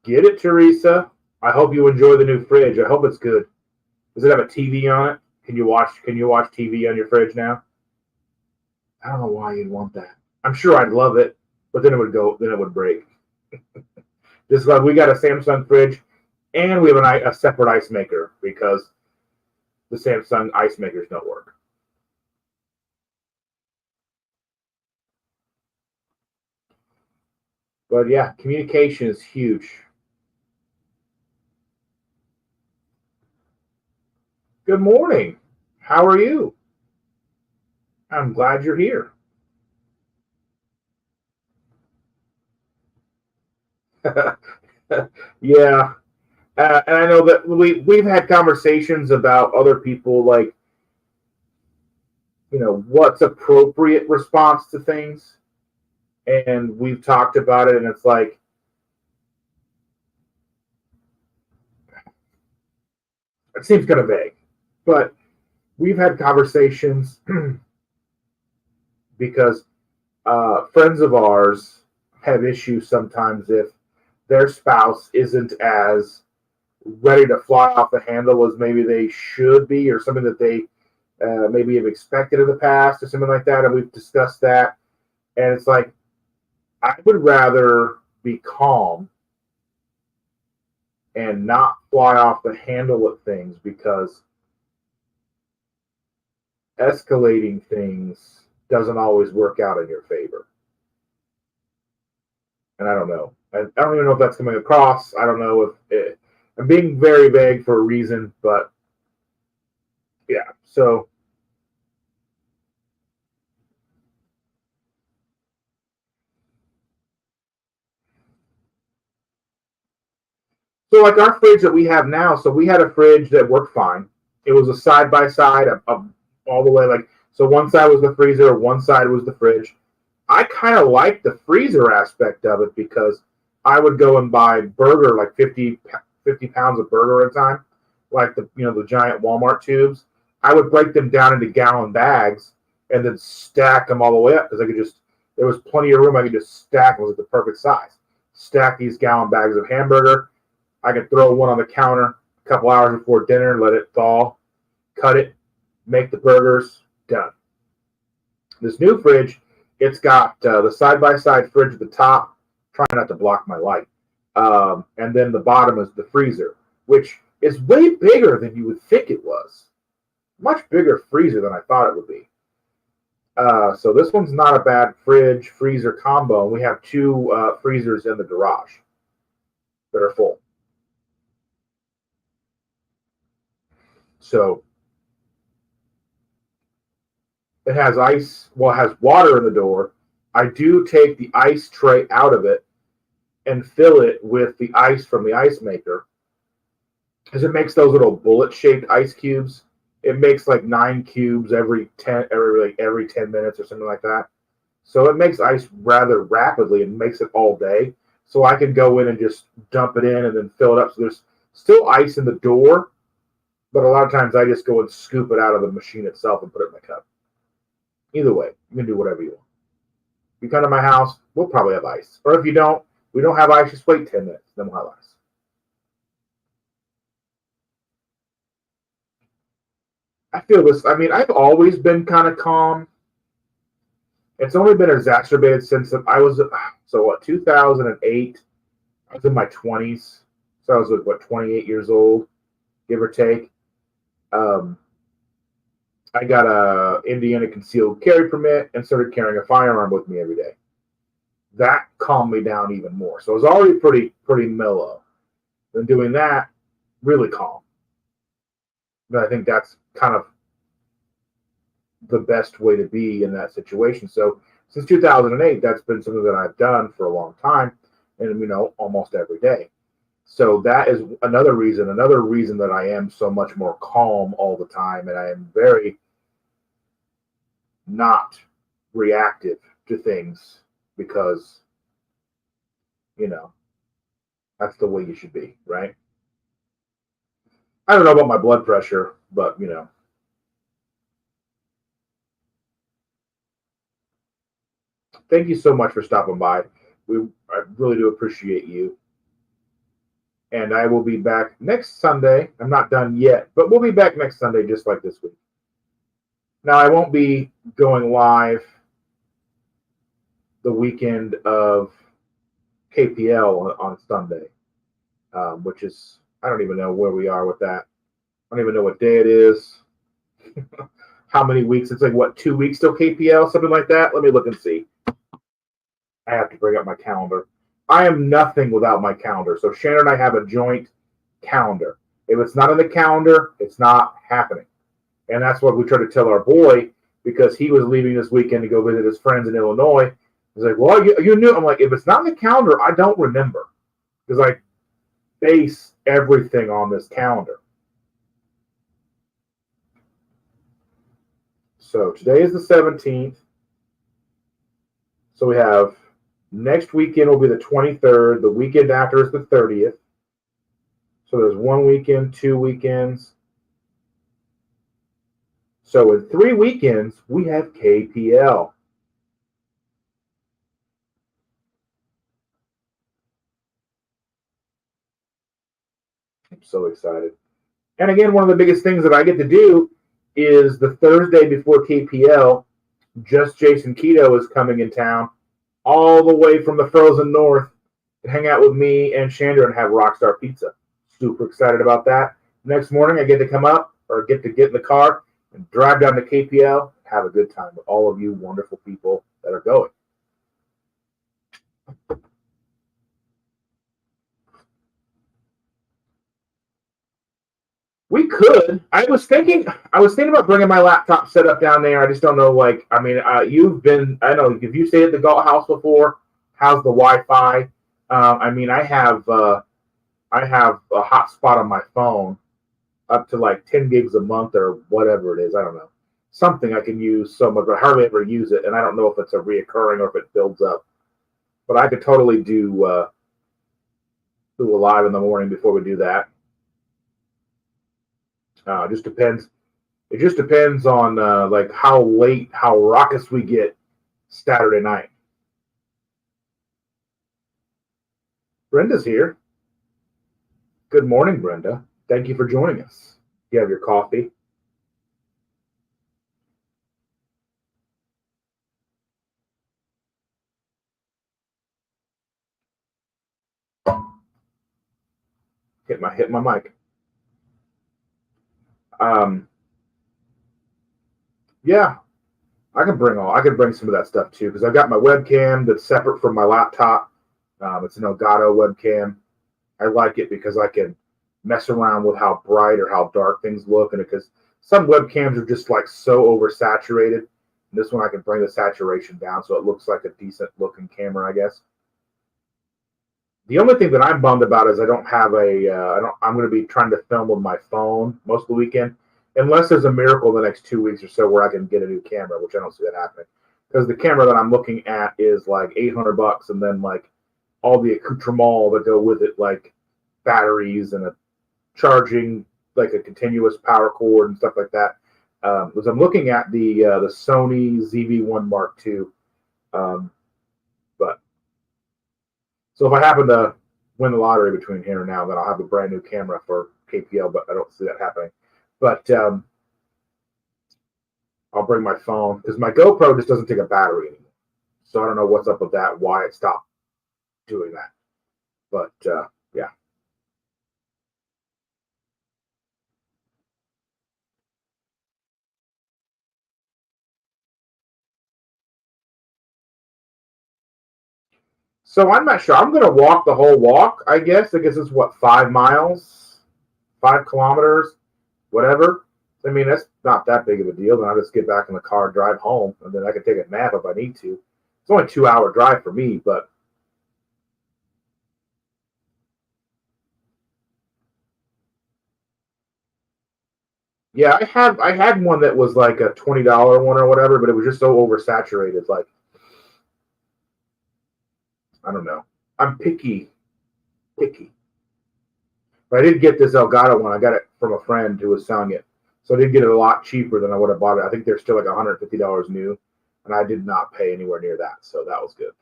[SPEAKER 1] Get it, Teresa. I hope you enjoy the new fridge. I hope it's good. Does it have a TV on it? Can you watch TV on your fridge now? I don't know why you'd want that. I'm sure I'd love it, but then it would break. Just like we got a Samsung fridge, and we have a separate ice maker because the Samsung ice makers don't work. But yeah, communication is huge. Good morning. How are you? I'm glad you're here. Yeah. And I know that we've had conversations about other people, like, what's appropriate response to things. And we've talked about it, and it's like, it seems kind of vague, but we've had conversations because friends of ours have issues sometimes if their spouse isn't as ready to fly off the handle as maybe they should be, or something that they maybe have expected in the past, or something like that. And we've discussed that. And it's like, I would rather be calm and not fly off the handle at things, because escalating things doesn't always work out in your favor. And I don't know. I don't even know if that's coming across. I don't know if I'm being very vague for a reason, but yeah. So like our fridge that we have now, so we had a fridge that worked fine. It was a side by side of all the way, like, so one side was the freezer, one side was the fridge. I kind of liked the freezer aspect of it, because I would go and buy burger, like 50 pounds of burger at a time, like the giant Walmart tubes. I would break them down into gallon bags and then stack them all the way up, because there was plenty of room. I could just stack them. It was the perfect size. Stack these gallon bags of hamburger. I could throw one on the counter a couple hours before dinner, let it thaw, cut it, make the burgers, done. This new fridge, it's got the side-by-side fridge at the top, trying not to block my light. And then the bottom is the freezer, which is way bigger than you would think it was. Much bigger freezer than I thought it would be. So this one's not a bad fridge-freezer combo. We have two freezers in the garage that are full. So it has ice, well, it has water in the door. I do take the ice tray out of it and fill it with the ice from the ice maker, because it makes those little bullet-shaped ice cubes. It makes like 9 cubes every 10 minutes or something like that. So it makes ice rather rapidly and makes it all day. So I can go in and just dump it in and then fill it up. So there's still ice in the door, but a lot of times I just go and scoop it out of the machine itself and put it in my cup. Either way, you can do whatever you want. If you come to my house, we'll probably have ice. Or if you don't, we don't have ice, just wait 10 minutes, then we'll have ice. I feel this. I mean, I've always been kind of calm. It's only been exacerbated since I was, 2008? I was in my 20s. So I was, 28 years old, give or take. I got a Indiana concealed carry permit and started carrying a firearm with me every day. That calmed me down even more. So I was already pretty mellow. Then doing that, really calm. But I think that's kind of the best way to be in that situation. So since 2008, that's been something that I've done for a long time, and almost every day. So that is another reason that I am so much more calm all the time, and I am very not reactive to things because that's the way you should be, right? I don't know about my blood pressure, but thank you so much for stopping by. I really do appreciate you. And I will be back next Sunday. I'm not done yet, but we'll be back next Sunday just like this week. Now, I won't be going live the weekend of KPL on Sunday, which is, I don't even know where we are with that. I don't even know what day it is. How many weeks? It's like, 2 weeks till KPL? Something like that? Let me look and see. I have to bring up my calendar. I am nothing without my calendar. So Shannon and I have a joint calendar. If it's not in the calendar, it's not happening. And that's what we try to tell our boy, because he was leaving this weekend to go visit his friends in Illinois. He's like, well, you knew. I'm like, if it's not in the calendar, I don't remember. Because I base everything on this calendar. So today is the 17th. So we have next weekend will be the 23rd. The weekend after is the 30th. So there's 1 weekend, 2 weekends. So in 3 weekends, we have KPL. I'm so excited. And again, one of the biggest things that I get to do is the Thursday before KPL, Just Jason Keto is coming in town all the way from the frozen north to hang out with me and Chandra and have Rockstar Pizza. Super excited about that. Next morning, I get to come up or get in the car and drive down to KPL, have a good time with all of you wonderful people that are going. We could. I was thinking about bringing my laptop set up down there. I just don't know. I know if you stayed at the Galt House before, how's the Wi-Fi? I have a hotspot on my phone up to like 10 gigs a month or whatever it is. I don't know. Something I can use so much, but I hardly ever use it. And I don't know if it's a reoccurring or if it builds up. But I could totally do a live in the morning before we do that. It just depends on how raucous we get Saturday night. Brenda's here. Good morning, Brenda. Thank you for joining us. You have your coffee. Hit my mic. Yeah, I can bring some of that stuff too, because I've got my webcam that's separate from my laptop. It's an Elgato webcam. I like it because I can mess around with how bright or how dark things look, and because some webcams are just like so oversaturated. This one I can bring the saturation down so it looks like a decent looking camera, I guess. The only thing that I'm bummed about is I don't have I'm going to be trying to film with my phone most of the weekend, unless there's a miracle the next 2 weeks or so where I can get a new camera, which I don't see that happening. Because the camera that I'm looking at is like $800, and then like all the accoutrements that go with it, like batteries and a charging, like a continuous power cord and stuff like that. Because I'm looking at the Sony ZV-1 Mark II. But so if I happen to win the lottery between here and now, then I'll have a brand new camera for KPL, but I don't see that happening. But I'll bring my phone because my GoPro just doesn't take a battery anymore. So I don't know what's up with that, why it stopped doing that. But yeah. So I'm not sure. I'm going to walk the whole walk, I guess. I guess it's what, 5 miles, 5 kilometers, whatever. I mean, that's not that big of a deal. Then I'll just get back in the car, drive home, and then I can take a nap if I need to. It's only a 2-hour drive for me, but yeah, I had one that was like a $20 one or whatever, but it was just so oversaturated. Like, I don't know. I'm picky. But I did get this Elgato one. I got it from a friend who was selling it. So I did get it a lot cheaper than I would have bought it. I think they're still like $150 new, and I did not pay anywhere near that. So that was good.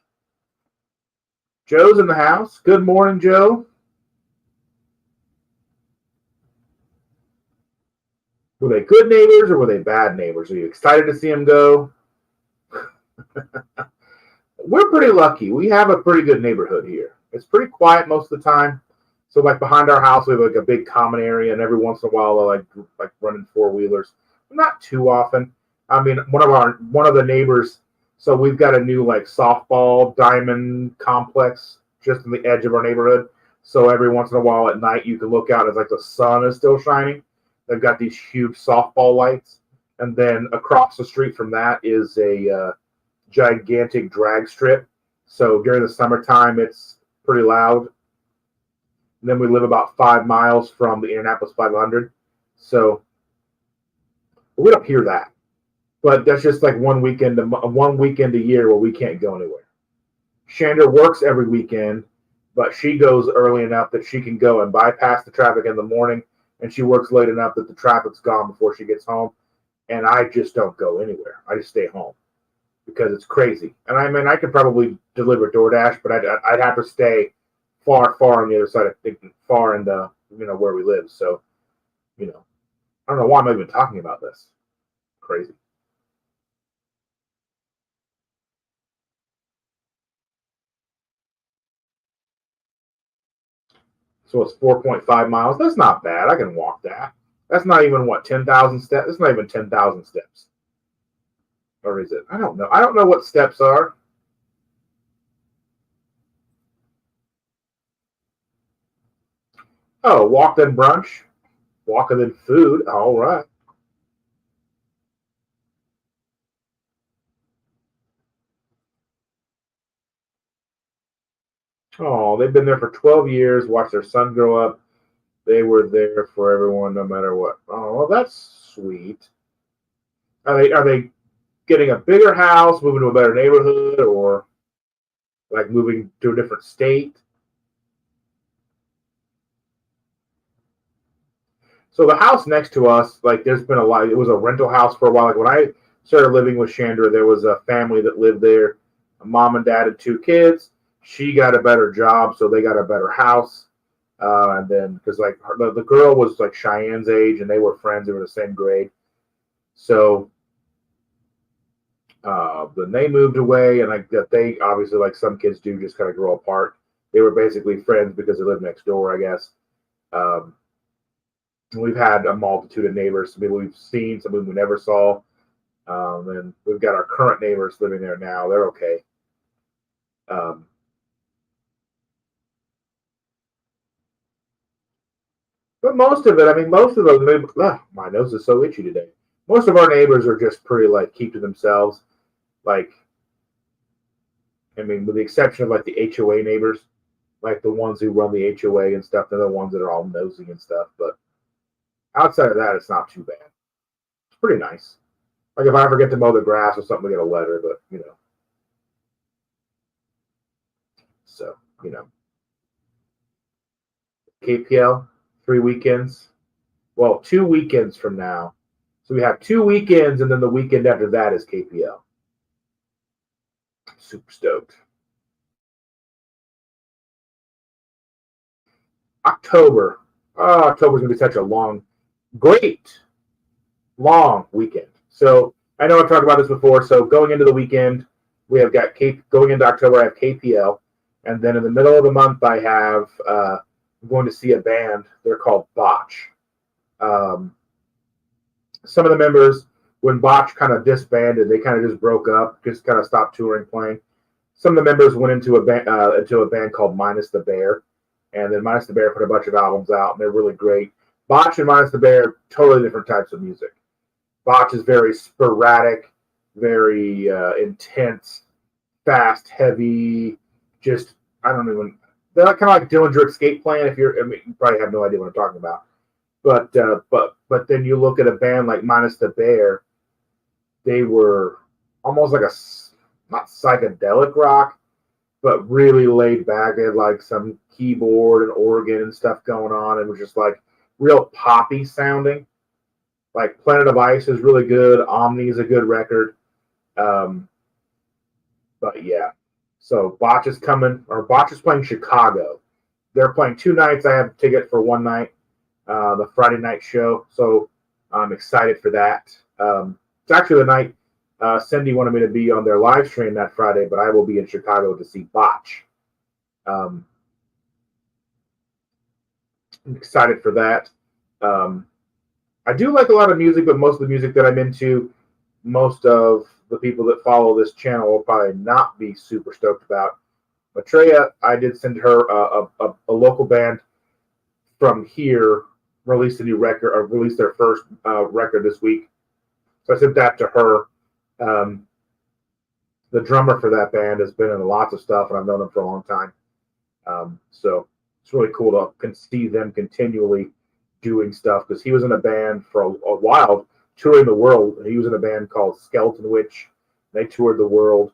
[SPEAKER 1] Joe's in the house. Good morning, Joe. Were they good neighbors or were they bad neighbors? Are you excited to see them go? We're pretty lucky. We have a pretty good neighborhood here. It's pretty quiet most of the time. So like behind our house, we have like a big common area, and every once in a while, they'll like running 4-wheelers. Not too often. I mean, one of the neighbors. So we've got a new like softball diamond complex just on the edge of our neighborhood. So every once in a while at night, you can look out. It's like the sun is still shining. They've got these huge softball lights, and then across the street from that is a gigantic drag strip. So during the summertime, it's pretty loud. And then we live about 5 miles from the Indianapolis 500. So we don't hear that. But that's just like one weekend a year where we can't go anywhere. Chandra works every weekend, but she goes early enough that she can go and bypass the traffic in the morning, and she works late enough that the traffic's gone before she gets home. And I just don't go anywhere. I just stay home because it's crazy. And I mean, I could probably deliver DoorDash, but I'd have to stay far on the other side of thinking, far in the, where we live. So, I don't know why I'm even talking about this. Crazy. So it's 4.5 miles. That's not bad. I can walk that. That's not even 10,000 steps. That's not even 10,000 steps. Or is it? I don't know. I don't know what steps are. Oh, walk then brunch. Walk and then food. All right. Oh, they've been there for 12 years, watched their son grow up. They were there for everyone no matter what. Oh, well, that's sweet. Are they getting a bigger house, moving to a better neighborhood, or like moving to a different state? So the house next to us, like there's been a lot. It was a rental house for a while. Like when I started living with Chandra, there was a family that lived there, a mom and dad and 2 kids. She got a better job, so they got a better house. And then because like the girl was like Cheyenne's age, and they were friends. They were the same grade. So then they moved away, and like that they obviously, like some kids do, just kind of grow apart. They were basically friends because they lived next door, I guess. Um, we've had a multitude of neighbors, some people we've seen, some people we never saw. And we've got our current neighbors living there now. They're okay. Um, but most of it, I mean, most of the my nose is so itchy today. Most of our neighbors are just pretty like keep to themselves. Like, I mean, with the exception of like the HOA neighbors, like the ones who run the HOA and stuff, they're the ones that are all nosy and stuff. But outside of that, it's not too bad. It's pretty nice. Like if I forget to mow the grass or something, we get a letter, but. So you know, KPL, 3 weekends. Well, 2 weekends from now. So we have 2 weekends, and then the weekend after that is KPL. Super stoked. October. Oh, October's going to be such a long, great, long weekend. So I know I've talked about this before. So going into the weekend, we have got going into October, I have KPL. And then in the middle of the month, I have, I'm going to see a band. They're called Botch. Some of the members, when Botch kind of disbanded, they kind of just broke up, just kind of stopped touring, playing. Some of the members went into a band called Minus the Bear, and then Minus the Bear put a bunch of albums out, and they're really great. Botch and Minus the Bear, totally different types of music. Botch is very sporadic, very intense, fast, heavy. Just they're kind of like Dillinger Escape Plan. You probably have no idea what I'm talking about. But then you look at a band like Minus the Bear, they were almost like not psychedelic rock, but really laid back. They had like some keyboard and organ and stuff going on, and was just like real poppy sounding. Like Planet of Ice is really good. Omni is a good record. But yeah, so Botch is playing Chicago. They're playing 2 nights. I have a ticket for 1 night. The Friday night show, so I'm excited for that. It's actually the night Cindy wanted me to be on their live stream that Friday, but I will be in Chicago to see Botch. I'm excited for that. I do like a lot of music, but most of the music that I'm into, most of the people that follow this channel will probably not be super stoked about. Maitreya, I did send her a local band from here released a new record, or released their first record this week. So I sent that to her. The drummer for that band has been in lots of stuff, and I've known him for a long time. So it's really cool to see them continually doing stuff, because he was in a band for a while, touring the world. He was in a band called Skeleton Witch. They toured the world.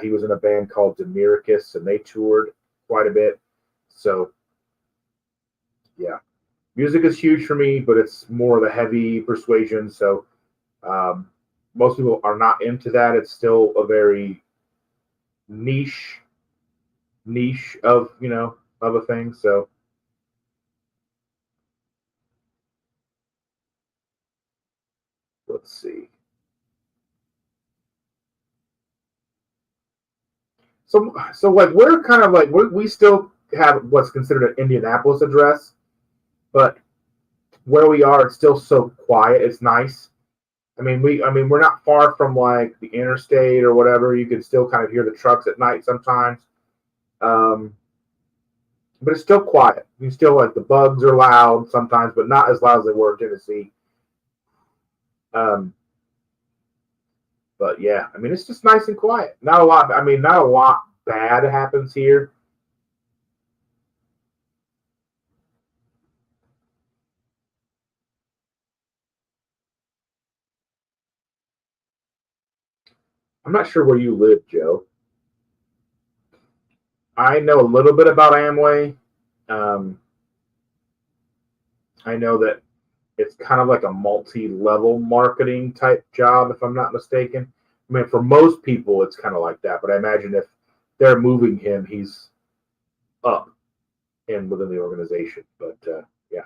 [SPEAKER 1] He was in a band called Demiricus, and they toured quite a bit. So yeah, music is huge for me, but it's more the heavy persuasion. So most people are not into that. It's still a very niche of a thing. So let's see. So like we're kind of like we still have what's considered an Indianapolis address, but where we are, it's still so quiet. It's nice. We're not far from like the interstate or whatever. You can still kind of hear the trucks at night sometimes, but it's still quiet. You still like the bugs are loud sometimes, but not as loud as they were in Tennessee. But yeah, it's just nice and quiet. Not a lot. Not a lot bad happens here. I'm not sure where you live, Joe. I know a little bit about Amway. I know that it's kind of like a multi-level marketing type job, if I'm not mistaken. For most people, it's kind of like that. But I imagine if they're moving him, he's up within the organization. But yeah.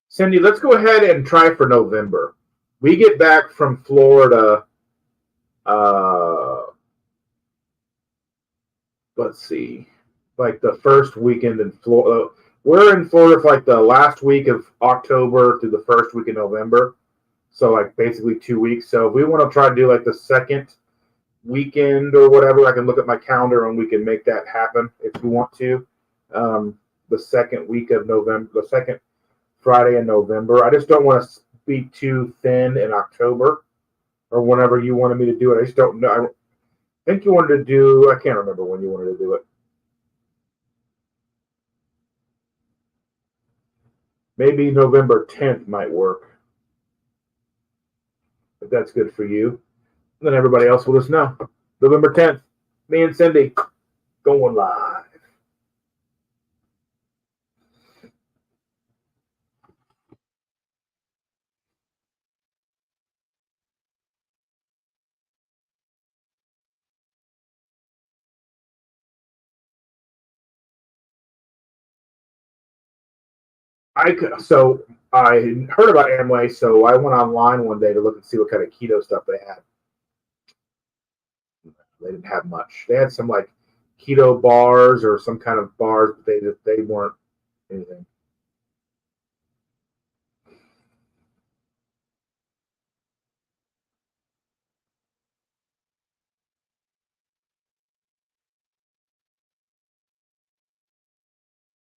[SPEAKER 1] Cindy, let's go ahead and try for November. We get back from Florida. Let's see, like the first weekend in Florida. We're in Florida for like the last week of October through the first week of November. So like basically 2 weeks. So if we want to try to do like the second weekend or whatever, I can look at my calendar and we can make that happen if you want to. The second week of November, the second Friday in November. I just don't want to be too thin in October or whenever you wanted me to do it. I just don't know. I think you wanted to do, I can't remember when you wanted to do it. Maybe November 10th might work. If that's good for you. And then everybody else will just know. November 10th, me and Cindy going live. I heard about Amway, so I went online one day to look and see what kind of keto stuff they had. They didn't have much. They had some like keto bars or some kind of bars, but they weren't anything.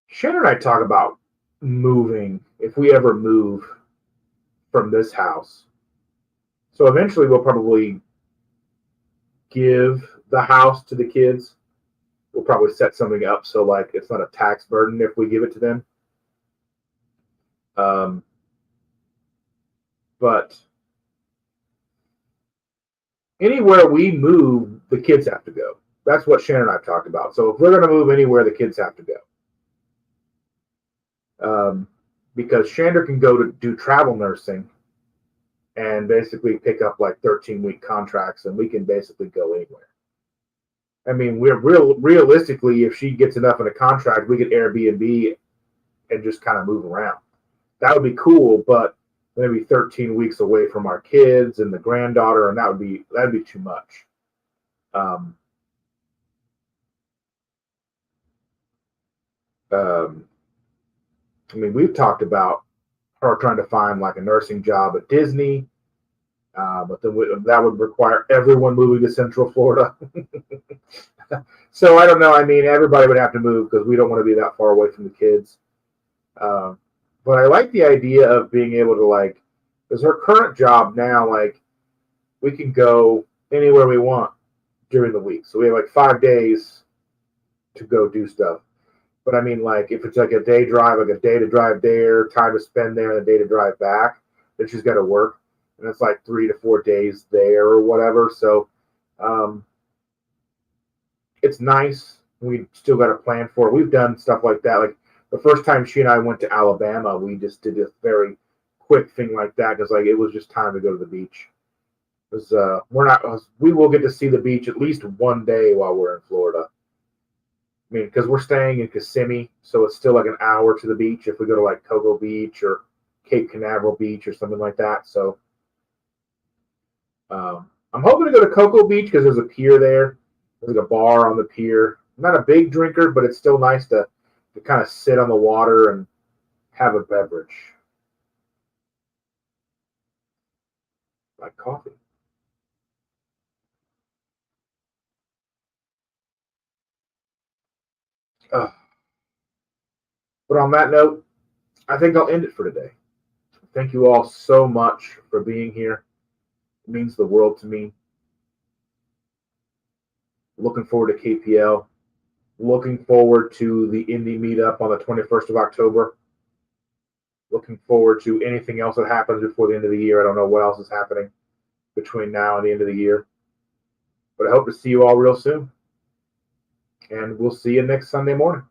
[SPEAKER 1] Shannon and I talk about moving if we ever move from this house. So eventually we'll probably give the house to the kids. We'll probably set something up so like it's not a tax burden if we give it to them. But anywhere we move, the kids have to go. That's what Shannon and I have talked about. So if we're going to move anywhere, the kids have to go. Because Shander can go to do travel nursing and basically pick up like 13-week contracts, and we can basically go anywhere. I mean, we're realistically, if she gets enough in a contract, we could Airbnb and just kind of move around. That would be cool, but maybe 13 weeks away from our kids and the granddaughter, and that'd be too much. I mean, we've talked about her trying to find like a nursing job at Disney, but then that would require everyone moving to Central Florida. So I don't know. I mean, everybody would have to move because we don't want to be that far away from the kids. But I like the idea of being able to like, because her current job now, like, we can go anywhere we want during the week. So we have like 5 days to go do stuff. But I mean, like, if it's like a day drive, like a day to drive there, time to spend there, and a day to drive back, then she's got to work. And it's like 3 to 4 days there or whatever. So it's nice. We still got a plan for it. We've done stuff like that. Like the first time she and I went to Alabama, we just did a very quick thing like that because like it was just time to go to the beach. Because we will get to see the beach at least one day while we're in Florida. I mean, because we're staying in Kissimmee, so it's still like an hour to the beach if we go to like Cocoa Beach or Cape Canaveral Beach or something like that. So I'm hoping to go to Cocoa Beach because there's a pier there. There's like a bar on the pier. I'm not a big drinker, but it's still nice to kind of sit on the water and have a beverage. Like coffee. But on that note, I think I'll end it for today. Thank you all so much for being here. It means the world to me. Looking forward to KPL. Looking forward to the Indy meetup on the 21st of October. Looking forward to anything else that happens before the end of the year. I don't know what else is happening between now and the end of the year. But I hope to see you all real soon. And we'll see you next Sunday morning.